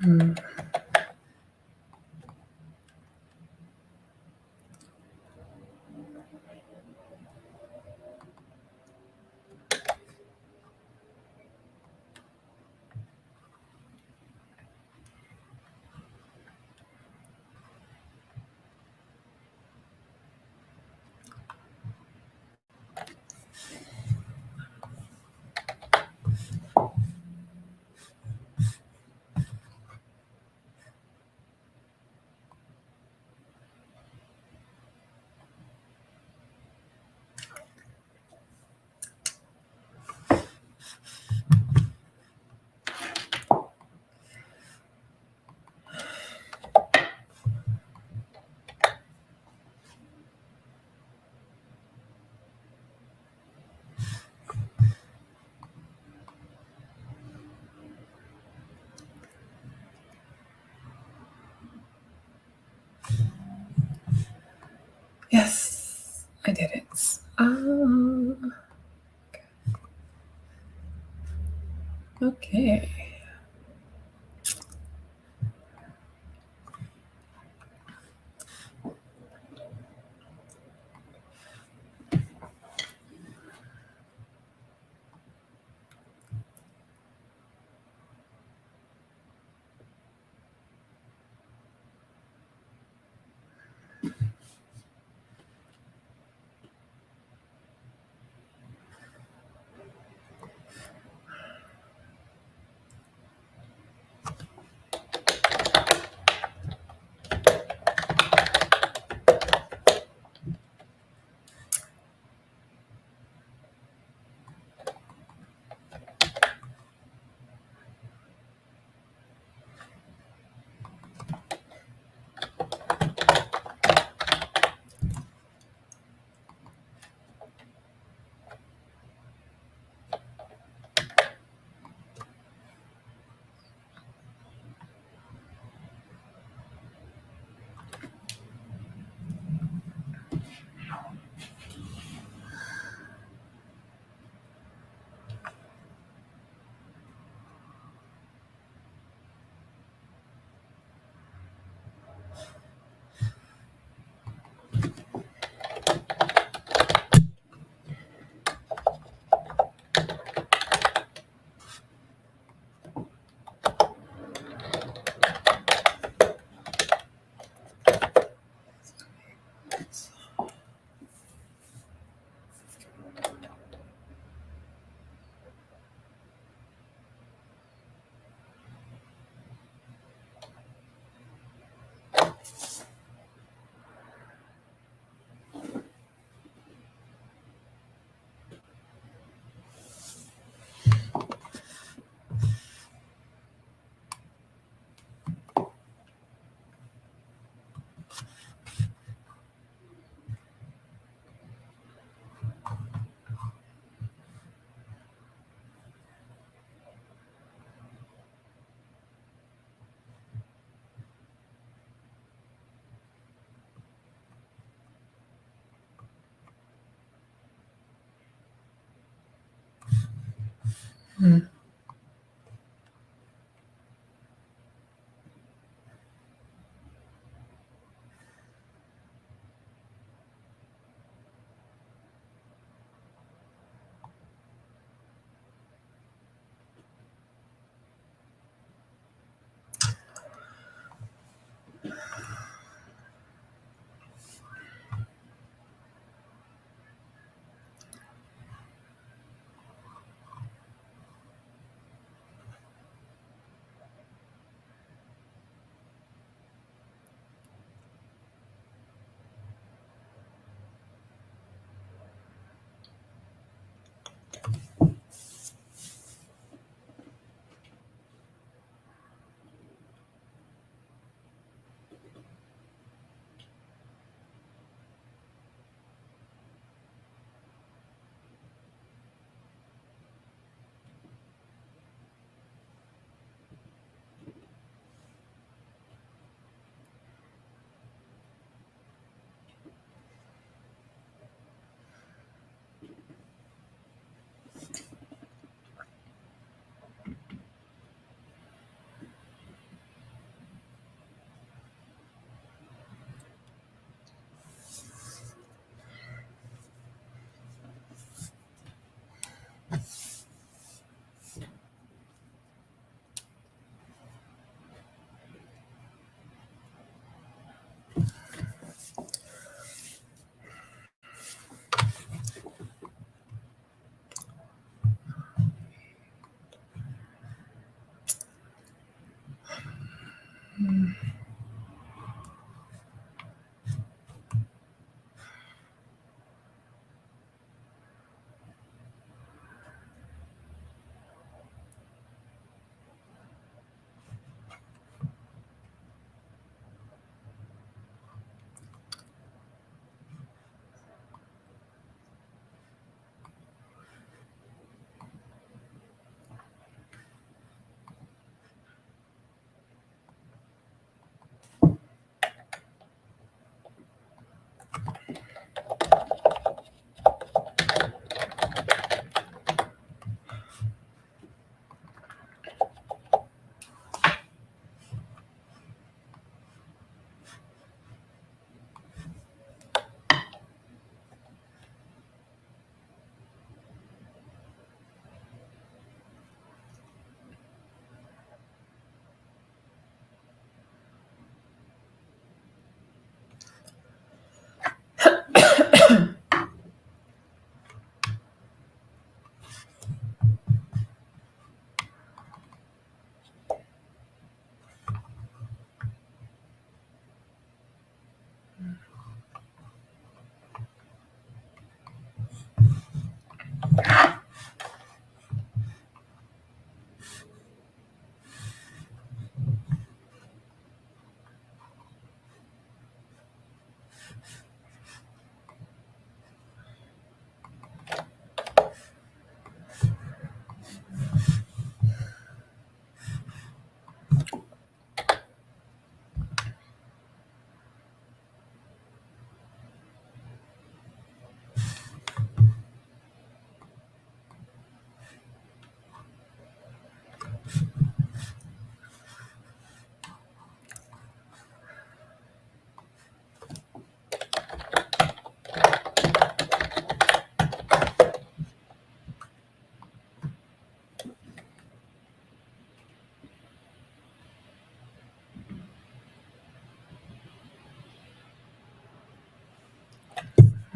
Hmm. I did it. Okay. Hmm.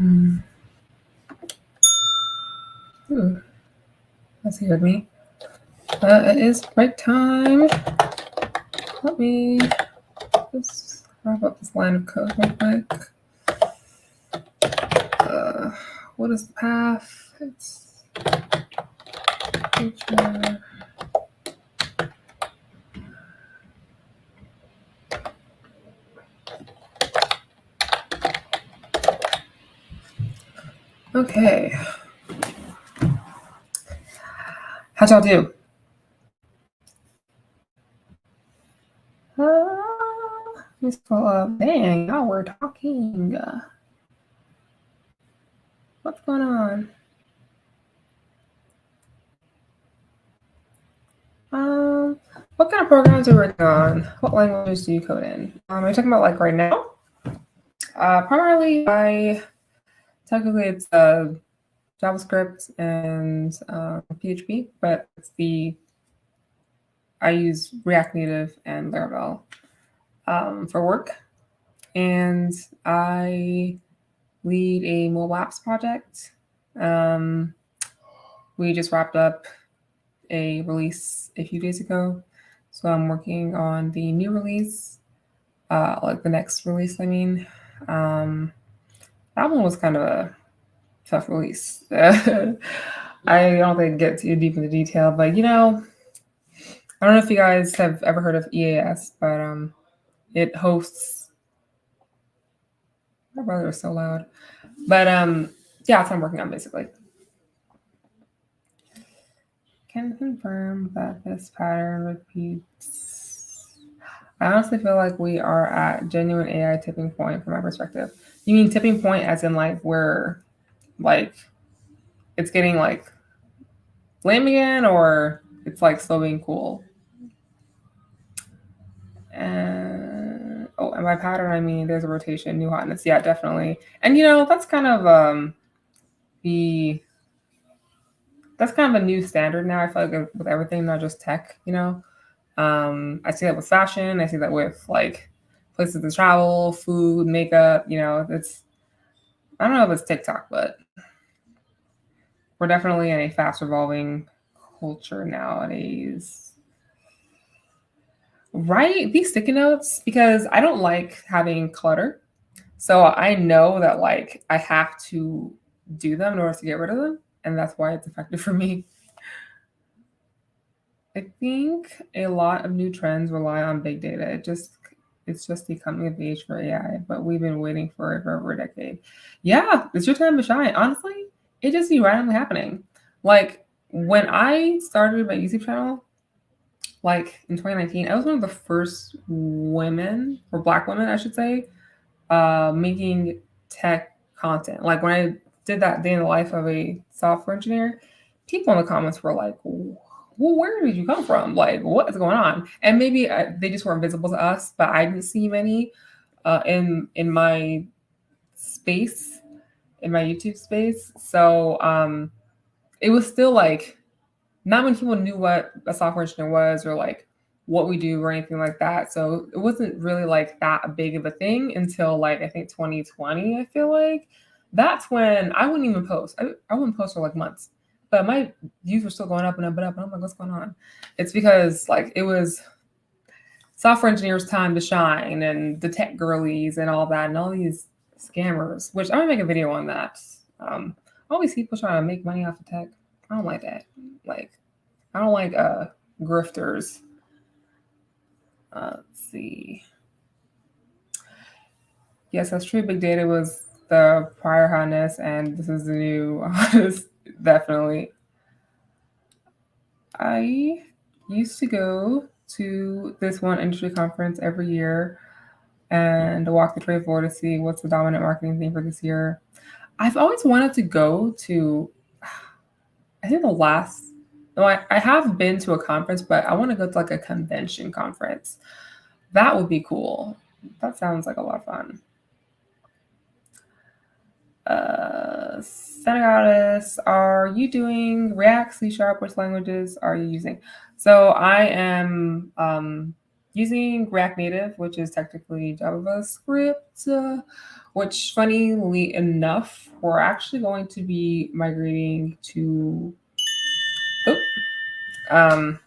Ooh, that's scared me. It is break time. Let me just wrap up this line of code real quick. What is the path? It's future. Okay. How'd y'all do? Let me scroll up. Dang, y'all were talking. What's going on? What kind of programs are you working on? What languages do you code in? Are you talking about like right now? Primarily, technically it's JavaScript and PHP, but I use React Native and Laravel for work, and I lead a mobile apps project. We just wrapped up a release a few days ago, so I'm working on the new release, like the next release. I mean, that one was kind of a tough release. I don't think I get too deep into detail, but I don't know if you guys have ever heard of EAS, but it hosts. My brother is so loud, but yeah, that's what I'm working on basically. Can confirm that this pattern repeats. I honestly feel like we are at genuine AI tipping point from my perspective. You mean tipping point as in like where like it's getting like lame again, or it's like slow being cool? And by pattern I mean there's a rotation, new hotness. Yeah, definitely. And that's kind of the that's kind of a new standard now. I feel like with everything, not just tech. I see that with fashion. I see that with like places to travel, food, makeup. It's I don't know if it's TikTok, but we're definitely in a fast evolving culture nowadays. Right? These sticky notes, because I don't like having clutter. So I know that like I have to do them in order to get rid of them. And that's why it's effective for me. I think a lot of new trends rely on big data. It's just the coming of age for AI, but we've been waiting for it for over a decade. Yeah, it's your time to shine. Honestly, it just be randomly happening. Like when I started my YouTube channel, like in 2019, I was one of the first women, or Black women, I should say, making tech content. Like when I did that day in the life of a software engineer, people in the comments were like, well, where did you come from? Like, what is going on? And maybe they just weren't visible to us, but I didn't see many in my space, in my YouTube space. So it was still like not many people knew what a software engineer was, or like what we do or anything like that. So it wasn't really like that big of a thing until like I think 2020. I feel like that's when I wouldn't even post. I wouldn't post for like months, but my views were still going up and up and up. And I'm like, what's going on? It's because like it was software engineers' time to shine, and the tech girlies and all that, and all these scammers. Which I'm gonna make a video on that. All these people trying to make money off of tech. I don't like that. Like I don't like grifters. Let's see. Yes, that's true. Big data was the prior hotness, and this is the new hotness. Definitely. I used to go to this one industry conference every year and walk the trade floor to see what's the dominant marketing theme for this year. I've always wanted to go to, I think the last, no, I have been to a conference, but I want to go to like a convention conference. That would be cool. That sounds like a lot of fun. Senegalis, are you doing React, C Sharp? Which languages are you using? So I am using React Native, which is technically JavaScript, which, funnily enough, we're actually going to be migrating to. Oh,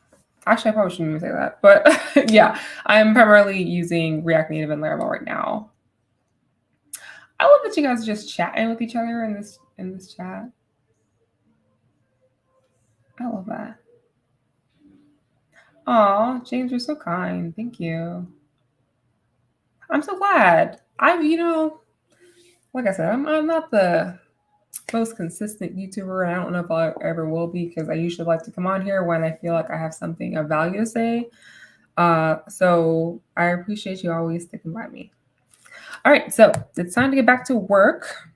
actually, I probably shouldn't even say that, but yeah, I'm primarily using React Native and Laravel right now. I love that you guys are just chatting with each other in this chat. I love that. Aw, James, you're so kind. Thank you. I'm so glad. Like I said, I'm not the most consistent YouTuber, and I don't know if I ever will be because I usually like to come on here when I feel like I have something of value to say. So I appreciate you always sticking by me. All right, so it's time to get back to work.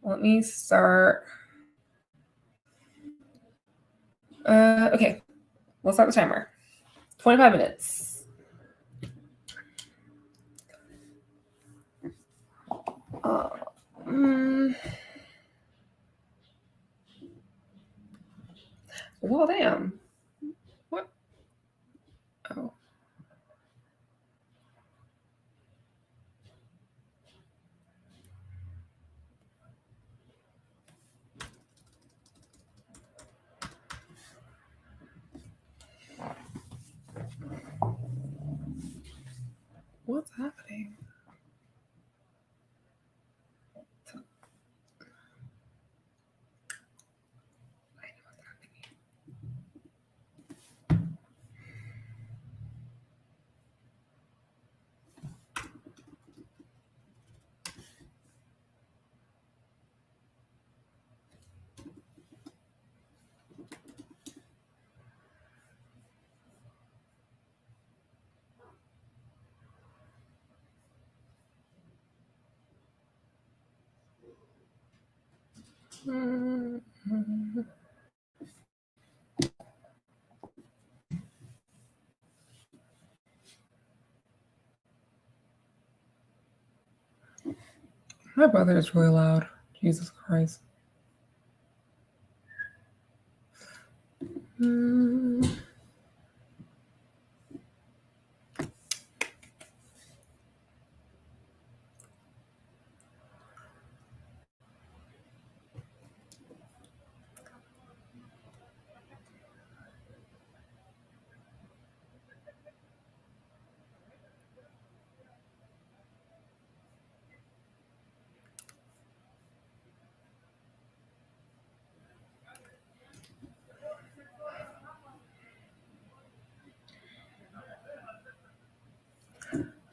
Let me start. Okay, we'll start the timer. 25 minutes. Well, damn. What? Oh. What's happening? My brother is really loud. Jesus Christ.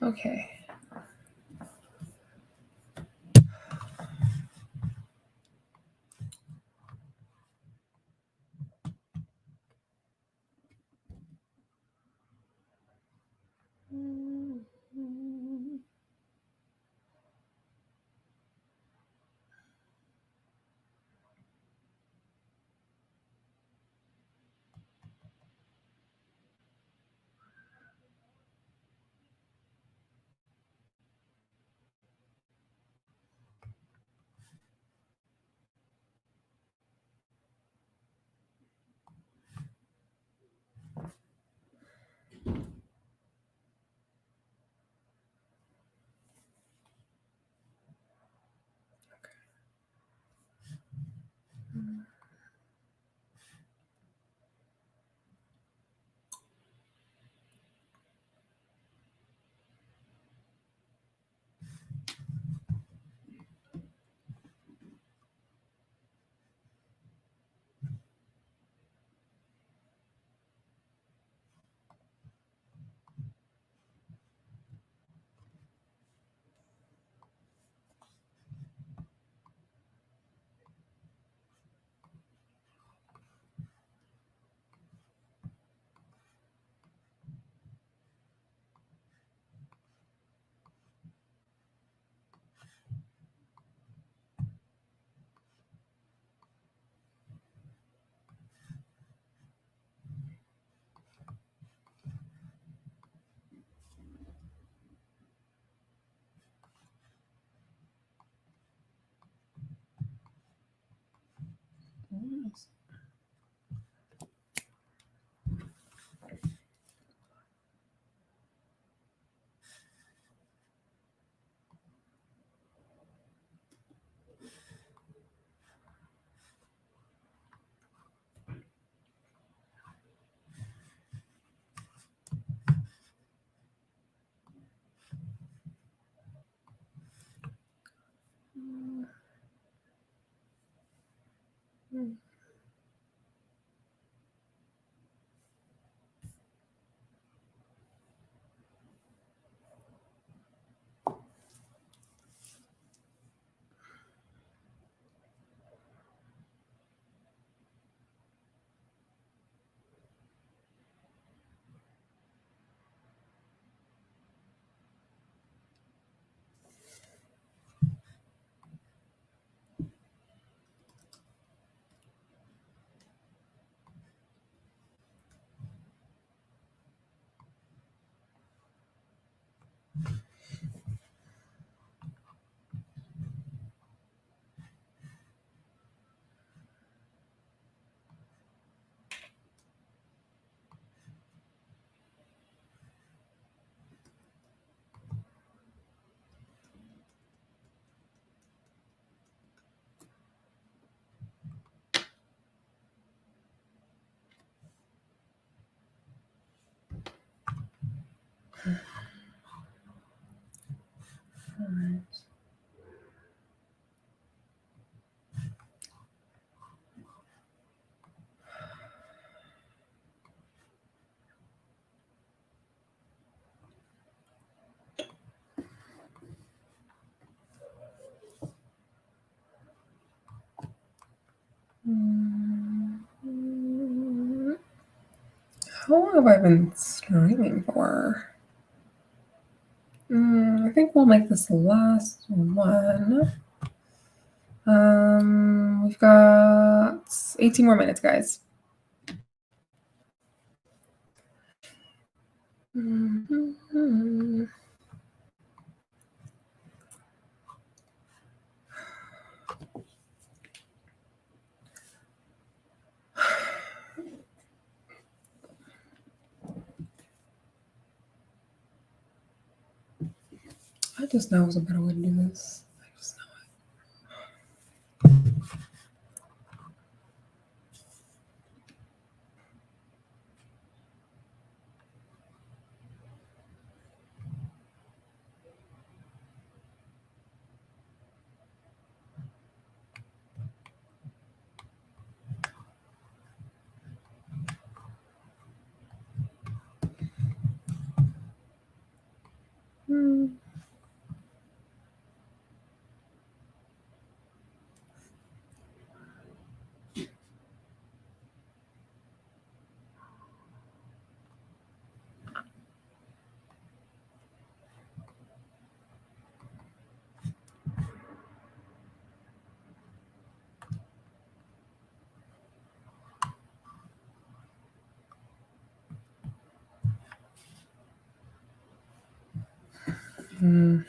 Okay. All right. How long have I been streaming for? I think we'll make this the last one. We've got 18 more minutes, guys. I just know it was a better way to do this. I just know it. Mm.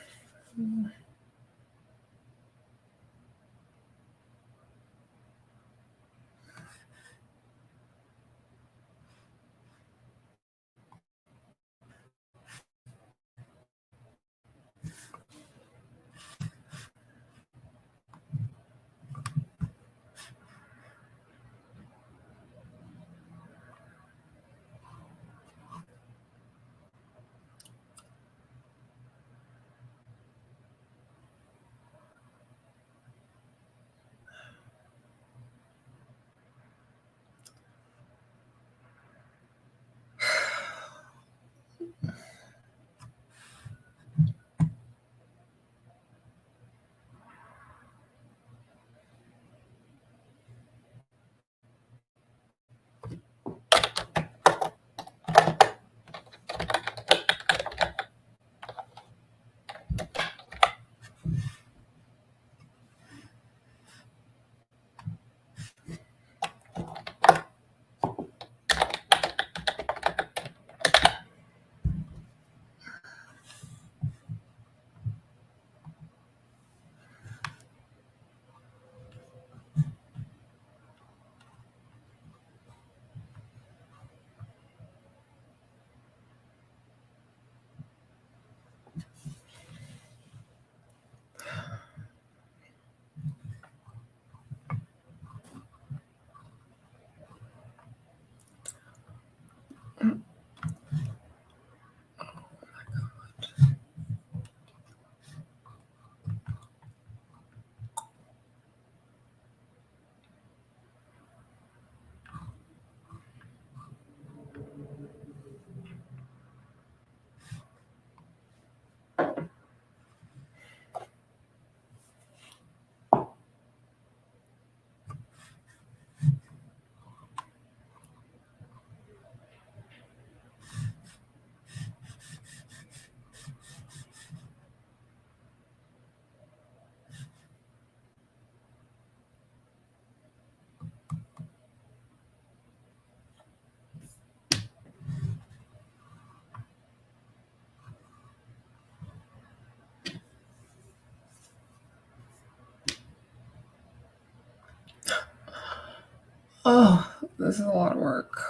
This is a lot of work.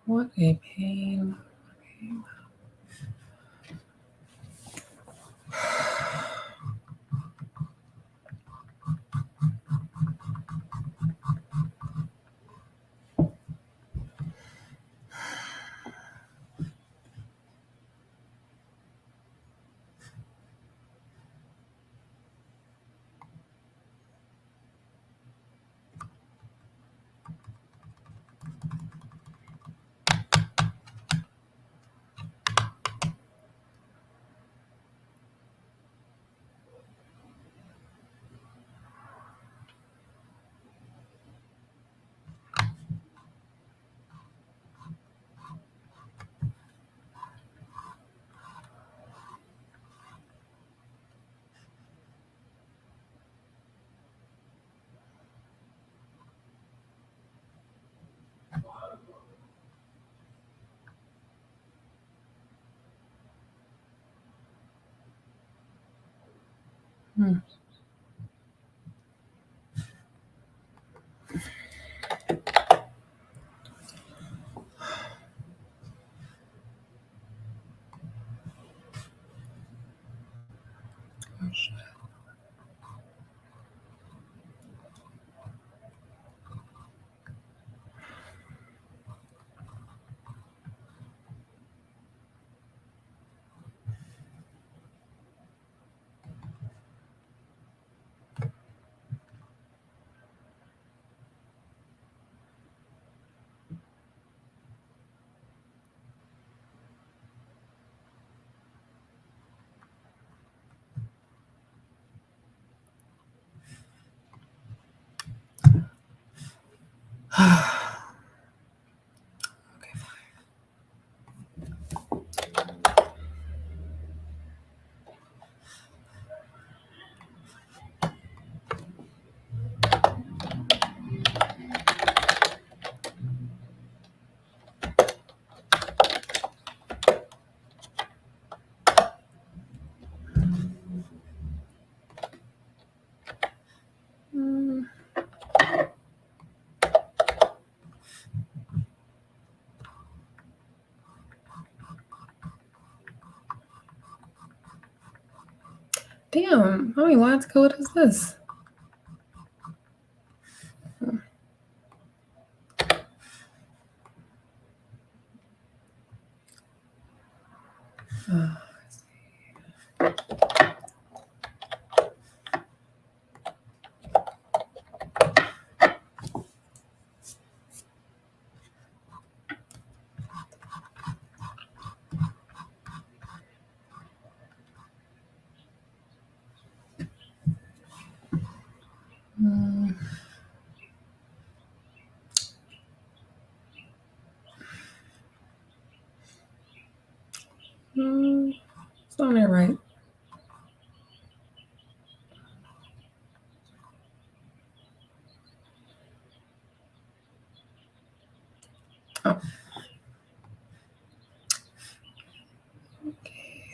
What a pain. Hmm. Gosh. Okay, fine. Hmm. Damn, how many lines of code is this? Hmm. It's on there, right? Oh. Okay.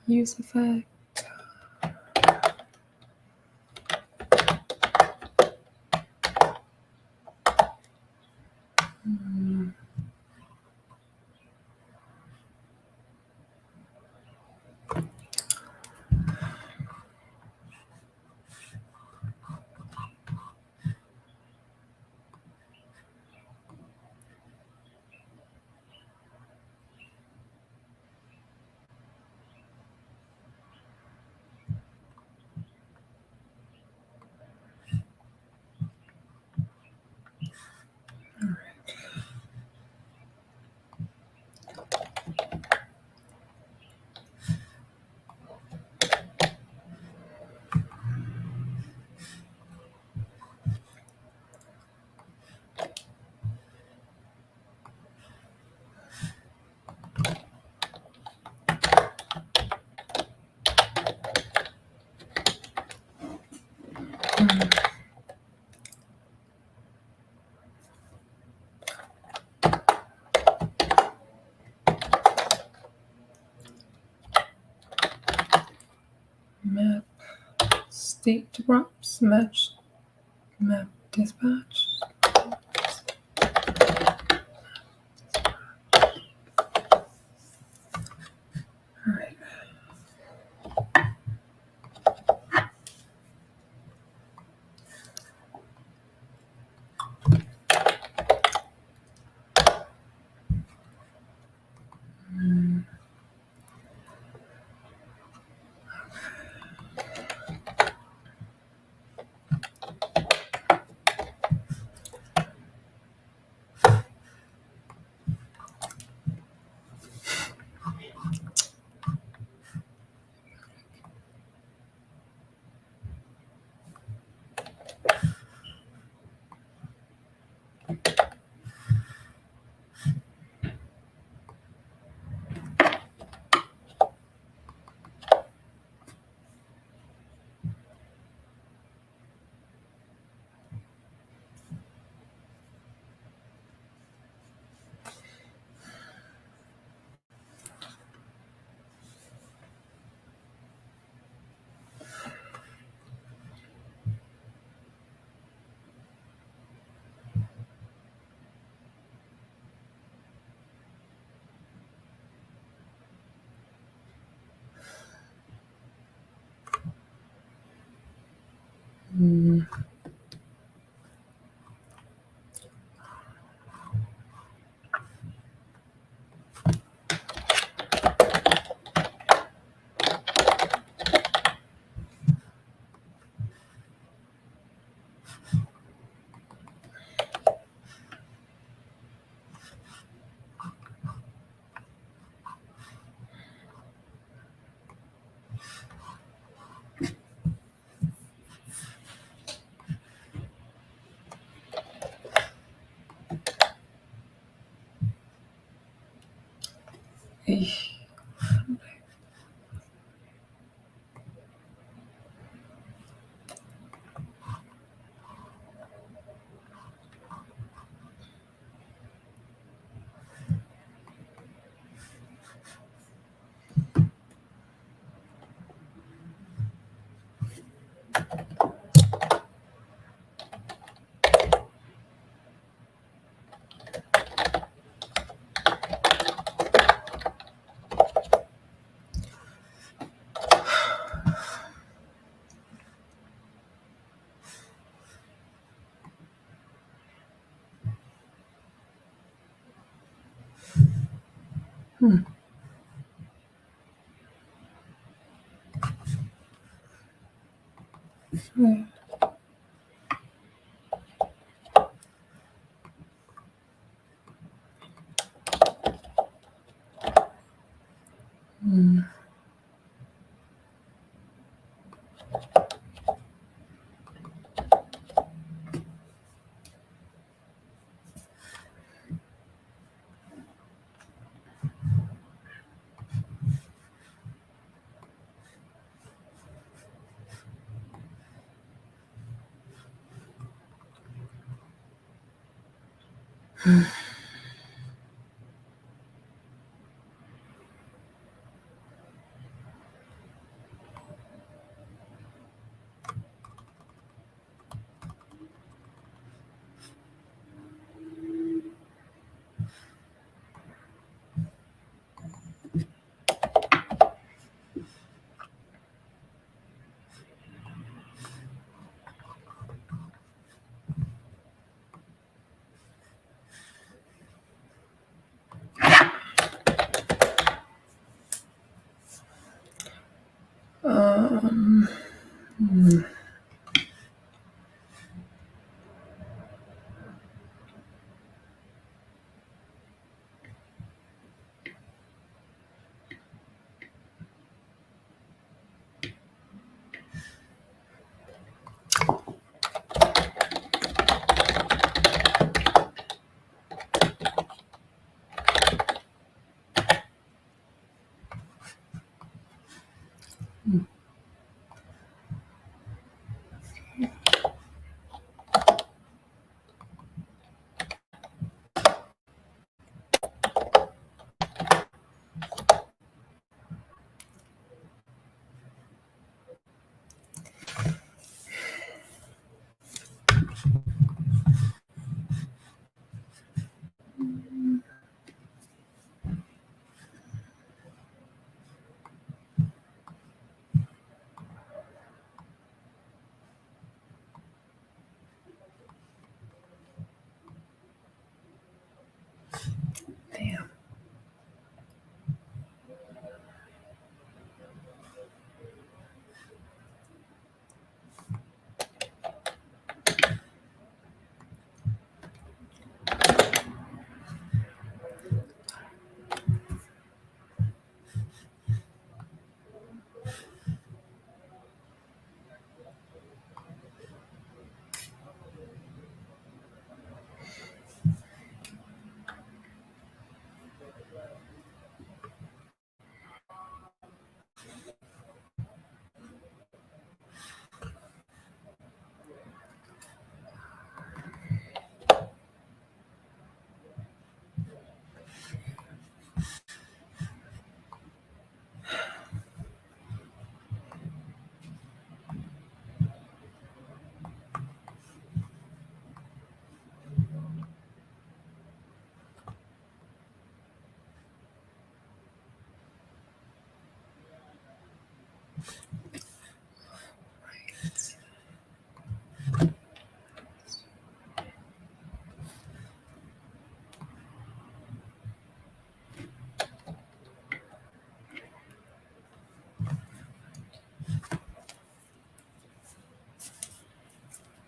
Use effect. Hmm. Map state drops, match map dispatch. All right.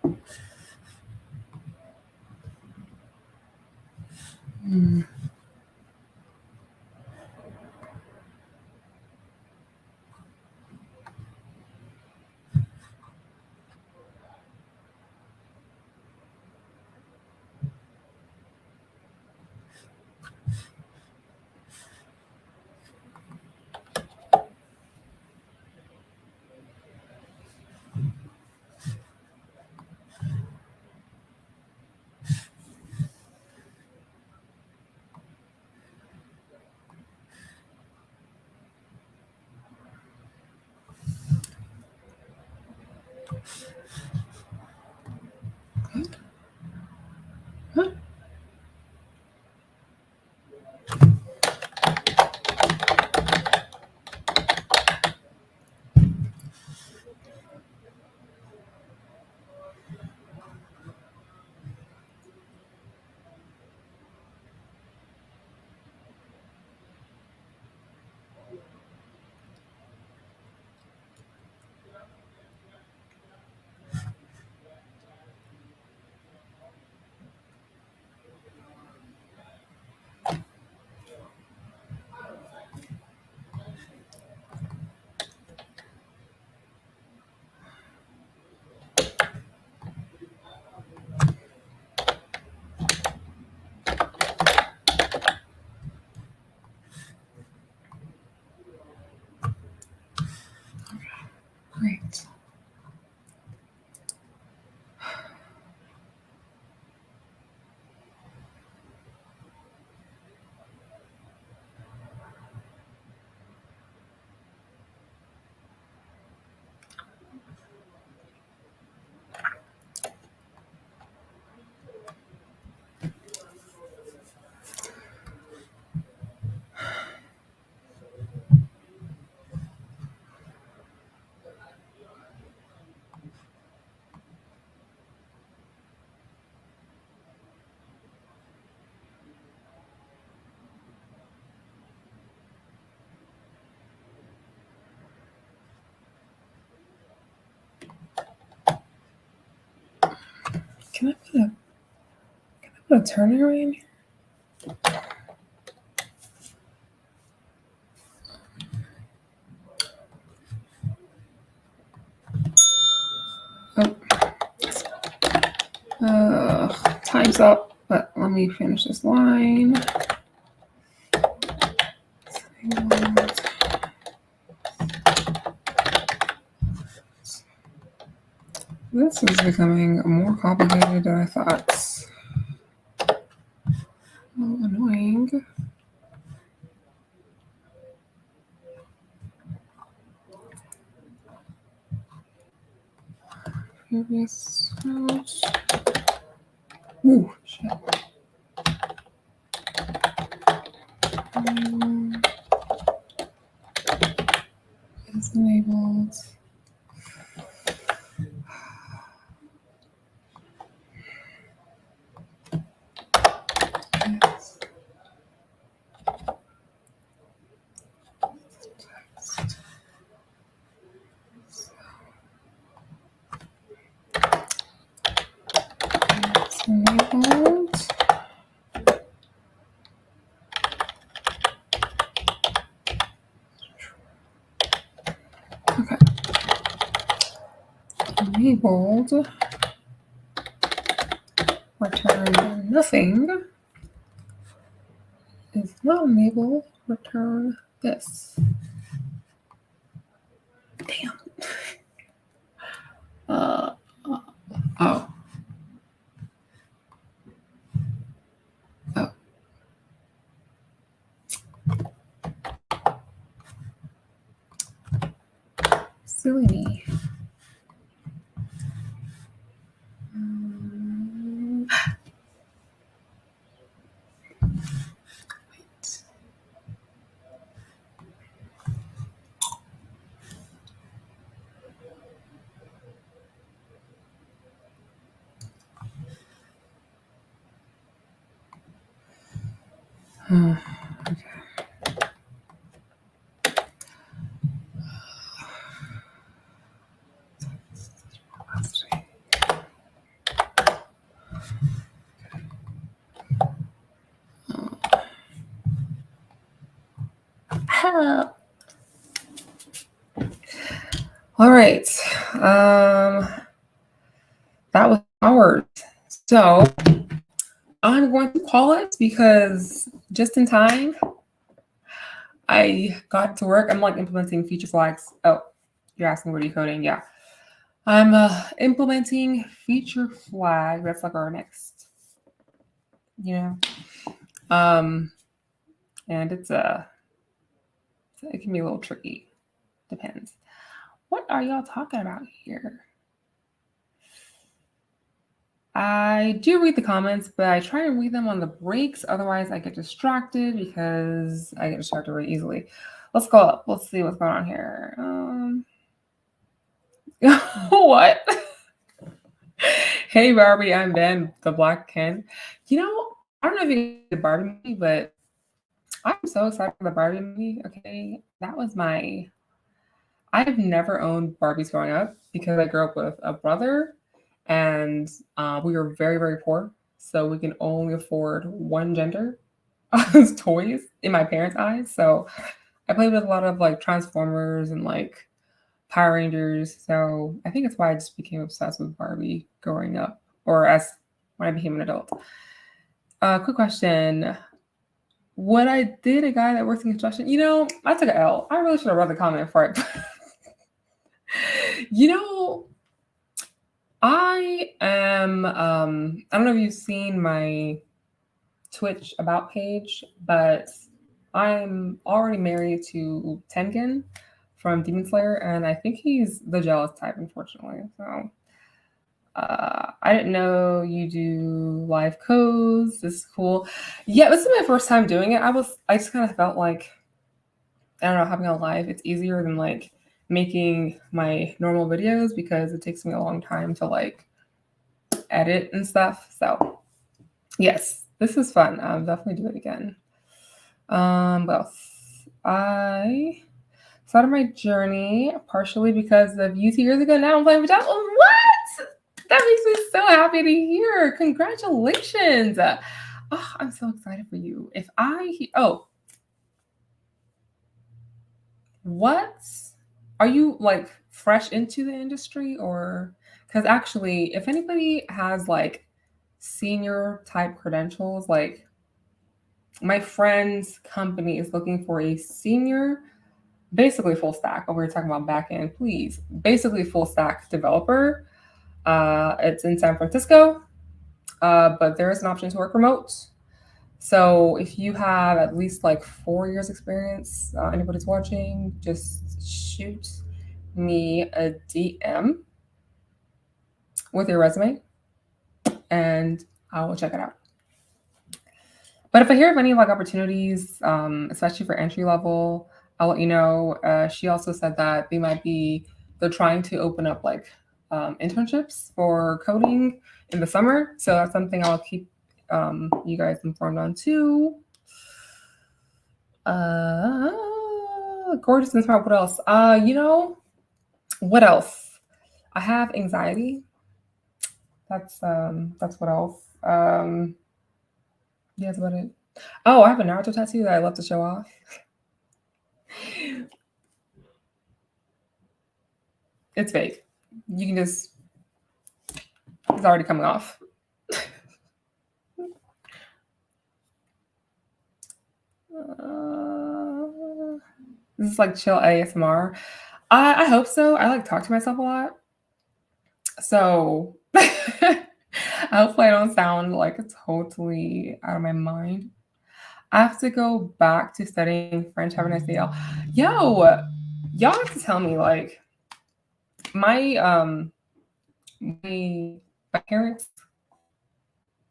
Hmm. Huh? Great. Can I put a turner in here? Time's up, but let me finish this line. This is becoming more complicated than I thought. Oh, annoying. Previous notes. Ooh, shit. Is enabled. Yes. Text. It's enabled. Okay. Enabled. Return nothing. Is not enabled. Return this. Damn. Oh. Oh. Silly me. Okay. up. All right. That was ours. So I'm going to call it because just in time, I got to work. I'm like implementing feature flags. Oh, you're asking what are you coding? Yeah. I'm implementing feature flag. That's like our next, you know. And it can be a little tricky. Depends. What are y'all talking about here? I do read the comments, but I try to read them on the breaks. Otherwise, I get distracted because I get distracted very easily. Let's go up. Let's see what's going on here. What? Hey, Barbie, I'm Ben, the Black Ken. You know, I don't know if you the Barbie movie, but I'm so excited for the Barbie movie. Okay, that was my. I've never owned Barbies growing up because I grew up with a brother, and we were very, very poor, so we can only afford one gender as toys in my parents' eyes. So I played with a lot of like Transformers and like Power Rangers. So I think it's why I just became obsessed with Barbie growing up, or as when I became an adult. Quick question. Would I date a guy that works in construction? You know, I took an L. I really should have read the comment for it. You know, I am I don't know if you've seen my Twitch about page, but I'm already married to Tengen from Demon Slayer, and I think he's the jealous type, unfortunately. So I didn't know you do live codes. This is cool. Yeah, this is my first time doing it. I just kind of felt like I don't know, having a live, it's easier than like making my normal videos because it takes me a long time to like edit and stuff. So yes, this is fun. I'll definitely do it again. What else? I started my journey partially because of you 2 years ago. Now I'm playing with that. What? That makes me so happy to hear. Congratulations. Oh, I'm so excited for you. What are you like fresh into the industry or because actually if anybody has like senior type credentials, like my friend's company is looking for a senior, basically full stack. Oh, we're talking about back end, please. Basically full stack developer. It's in San Francisco, but there is an option to work remote. So if you have at least like 4 years experience, anybody's watching, just shoot me a DM with your resume and I will check it out. But if I hear of any like opportunities, especially for entry level, I'll let you know. She also said that they're trying to open up like internships for coding in the summer. So that's something I'll keep you guys informed on too. Gorgeous and smart. What else? What else? I have anxiety. That's what else. Yeah, that's about it. Oh, I have a Naruto tattoo that I love to show off. It's fake. You can just it's already coming off. This is like chill ASMR. I hope so. I like talk to myself a lot. So hopefully I don't sound like totally out of my mind. I have to go back to studying French. Have a nice day, y'all. Yo, y'all have to tell me like my my parents'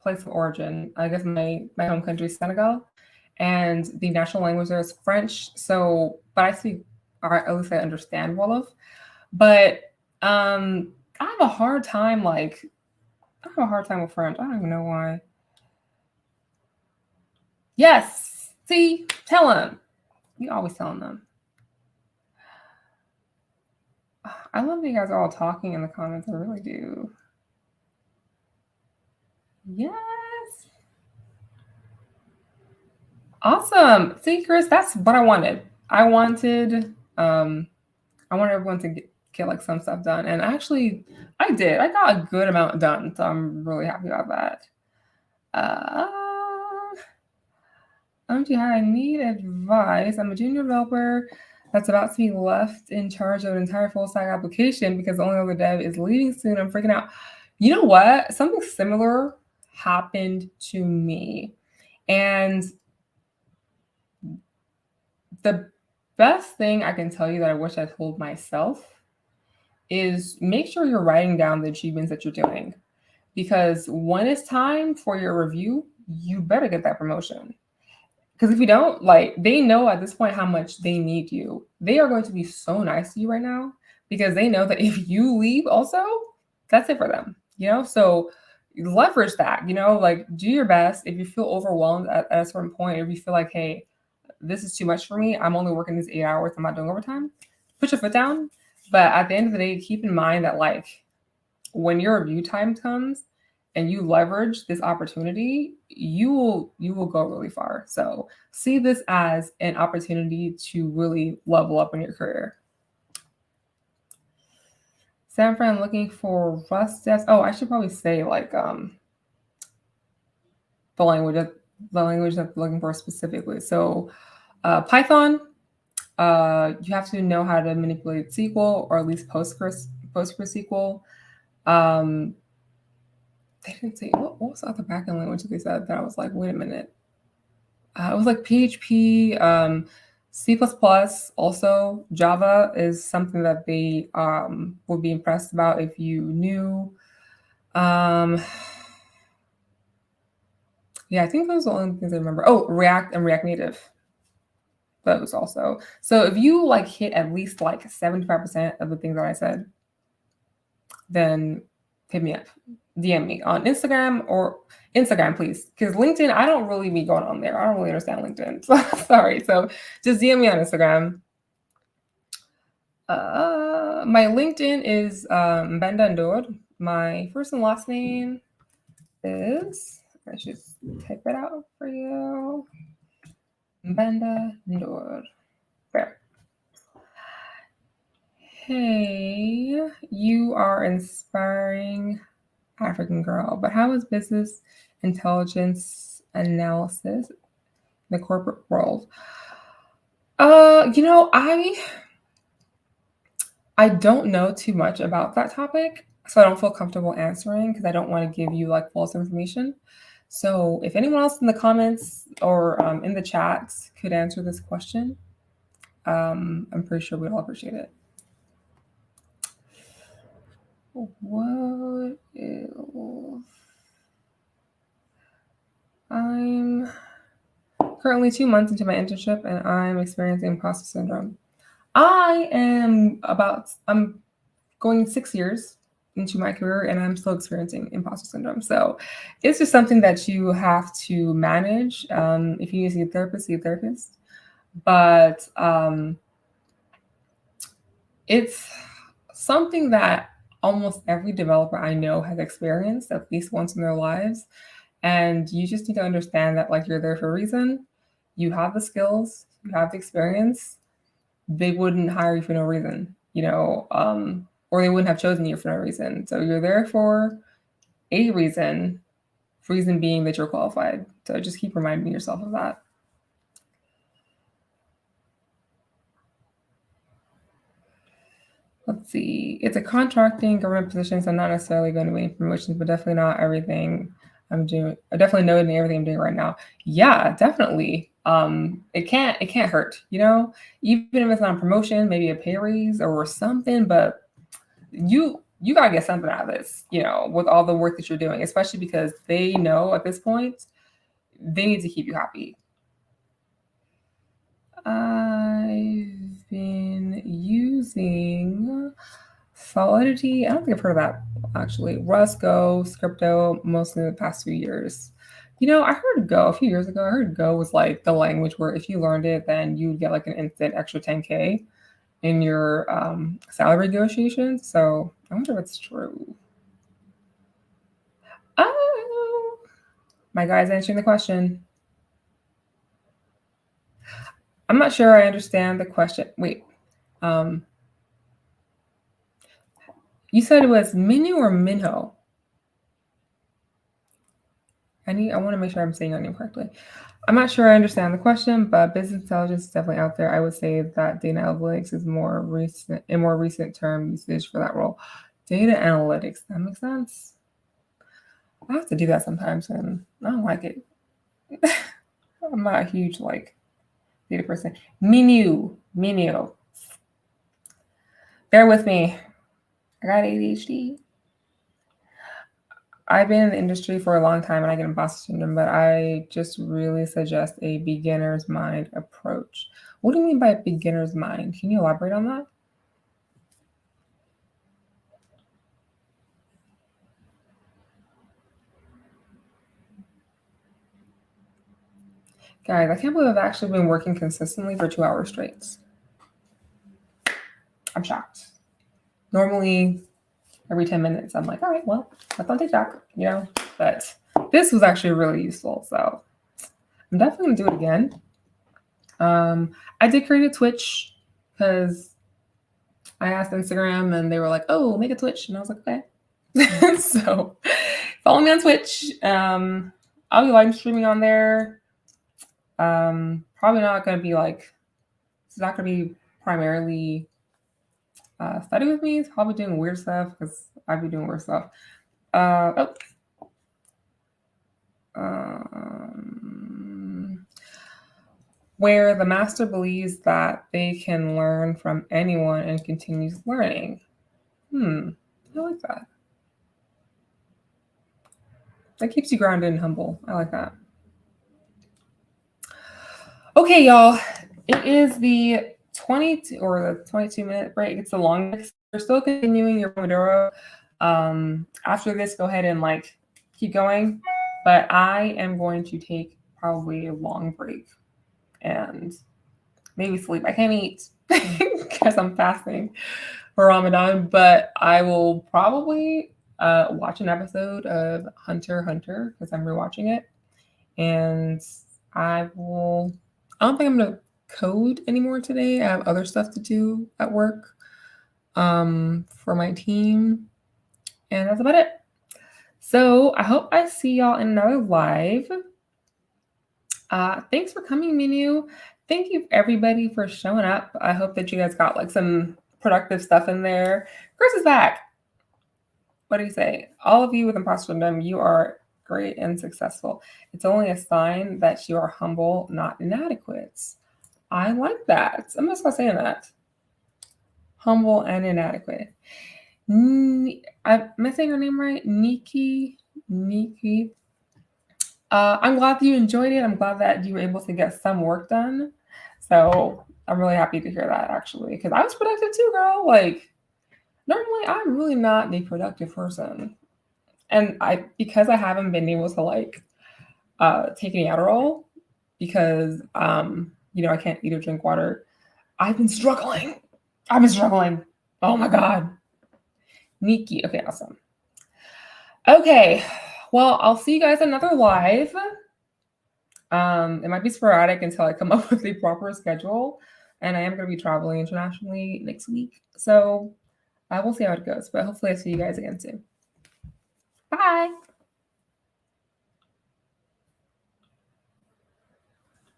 place of origin. I guess my home country is Senegal, and the national language there is French. So, but I speak, or at least I understand Wolof. But I have a hard time. Like, I have a hard time with French. I don't even know why. Yes. See, tell them. You always telling them. I love that you guys are all talking in the comments. I really do. Yes. Awesome. See, Chris, that's what I wanted. I wanted everyone to get like some stuff done, and actually, I did. I got a good amount done, so I'm really happy about that. Uh, I need advice. I'm a junior developer that's about to be left in charge of an entire full stack application because the only other dev is leaving soon. I'm freaking out. You know what? Something similar happened to me. And the best thing I can tell you that I wish I told myself is make sure you're writing down the achievements that you're doing. Because when it's time for your review, you better get that promotion. Because if you don't, like, they know at this point how much they need you. They are going to be so nice to you right now because they know that if you leave, also, that's it for them, you know? So leverage that, you know, like do your best. If you feel overwhelmed at a certain point, if you feel like, hey, this is too much for me, I'm only working these 8 hours, I'm not doing overtime, put your foot down. But at the end of the day, keep in mind that, like, when your review time comes and you leverage this opportunity, you will go really far. So see this as an opportunity to really level up in your career. San Fran looking for Rust devs. Oh, I should probably say like the language that I'm looking for specifically. So Python, you have to know how to manipulate SQL or at least PostgreSQL. They didn't say what was the other backend language that they said that I was like, wait a minute. It was like PHP, C++, also Java is something that they would be impressed about if you knew. Yeah, I think those are the only things I remember. Oh, React and React Native. Those also. So if you like hit at least like 75% of the things that I said, then hit me up. DM me on Instagram or Instagram, please. Because LinkedIn, I don't really be going on there. I don't really understand LinkedIn. So, sorry. So just DM me on Instagram. My LinkedIn is Benda Ndor. My first and last name is, I should type it out for you. Benda Ndor. There. Hey, you are inspiring African girl, but how is business intelligence analysis in the corporate world? You know, I don't know too much about that topic, so I don't feel comfortable answering because I don't want to give you like false information. So if anyone else in the comments or in the chat could answer this question, I'm pretty sure we'd all appreciate it. What is... I'm currently 2 months into my internship and I'm experiencing imposter syndrome. I'm going 6 years into my career and I'm still experiencing imposter syndrome. So it's just something that you have to manage. If you need to see a therapist, see a therapist. But it's something that almost every developer I know has experienced at least once in their lives. And you just need to understand that, like, you're there for a reason. You have the skills, you have the experience. They wouldn't hire you for no reason, you know, or they wouldn't have chosen you for no reason. So you're there for a reason being that you're qualified. So just keep reminding yourself of that. Let's see. It's a contracting government position, so I'm not necessarily going to be promotions, but definitely not everything I'm doing. I definitely know everything I'm doing right now. Yeah, definitely. It can't hurt, you know, even if it's not a promotion, maybe a pay raise or something, but you gotta get something out of this, you know, with all the work that you're doing, especially because they know at this point they need to keep you happy. I've been using Solidity. I don't think I've heard of that actually. Rust, Go, Scripto, mostly in the past 2 years. You know, I heard Go a few years ago. I heard Go was like the language where if you learned it, then you'd get like an instant extra 10K in your salary negotiations. So I wonder if it's true. Oh, my guy's answering the question. I'm not sure I understand the question. Wait. You said it was Minu or Minho? I want to make sure I'm saying your name correctly. I'm not sure I understand the question, but business intelligence is definitely out there. I would say that data analytics is more recent term usage for that role. Data analytics, that makes sense. I have to do that sometimes, and I don't like it. I'm not a huge data person. Minu. Bear with me. I got ADHD. I've been in the industry for a long time and I get imposter syndrome, but I just really suggest a beginner's mind approach. What do you mean by beginner's mind? Can you elaborate on that? Guys, I can't believe I've actually been working consistently for 2 hours straight. I'm shocked. Normally, every 10 minutes, I'm like, all right, well, that's on TikTok, But this was actually really useful, so I'm definitely going to do it again. I did create a Twitch because I asked Instagram and they were like, oh, make a Twitch. And I was like, okay. So follow me on Twitch. I'll be live streaming on there. Probably not going to be it's not going to be primarily study with me. I'll be doing weird stuff because I'll be doing weird stuff. Where the master believes that they can learn from anyone and continues learning. I like that. That keeps you grounded and humble. I like that. Okay, y'all. It is the 22-minute break. It's the longest. You're still continuing your Pomodoro. After this, go ahead and keep going. But I am going to take probably a long break and maybe sleep. I can't eat because I'm fasting for Ramadan, but I will probably watch an episode of Hunter x Hunter because I'm rewatching it. And I don't think I'm going to code anymore today. I have other stuff to do at work for my team. And that's about it. So I hope I see y'all in another live. Thanks for coming, Minu. Thank you, everybody, for showing up. I hope that you guys got some productive stuff in there. Chris is back. What do you say? All of you with imposter syndrome, you are great and successful. It's only a sign that you are humble, not inadequate. I like that. I'm just saying that. Humble and inadequate. Am I saying her name right? Nikki. I'm glad that you enjoyed it. I'm glad that you were able to get some work done. So I'm really happy to hear that, actually, because I was productive too, girl. Normally I'm really not a productive person. And because I haven't been able to take any Adderall because I can't eat or drink water, I've been struggling. Oh my God. Nikki. Okay, awesome. Okay. Well, I'll see you guys another live. It might be sporadic until I come up with a proper schedule. And I am going to be traveling internationally next week. So I will see how it goes. But hopefully I see you guys again soon. Bye.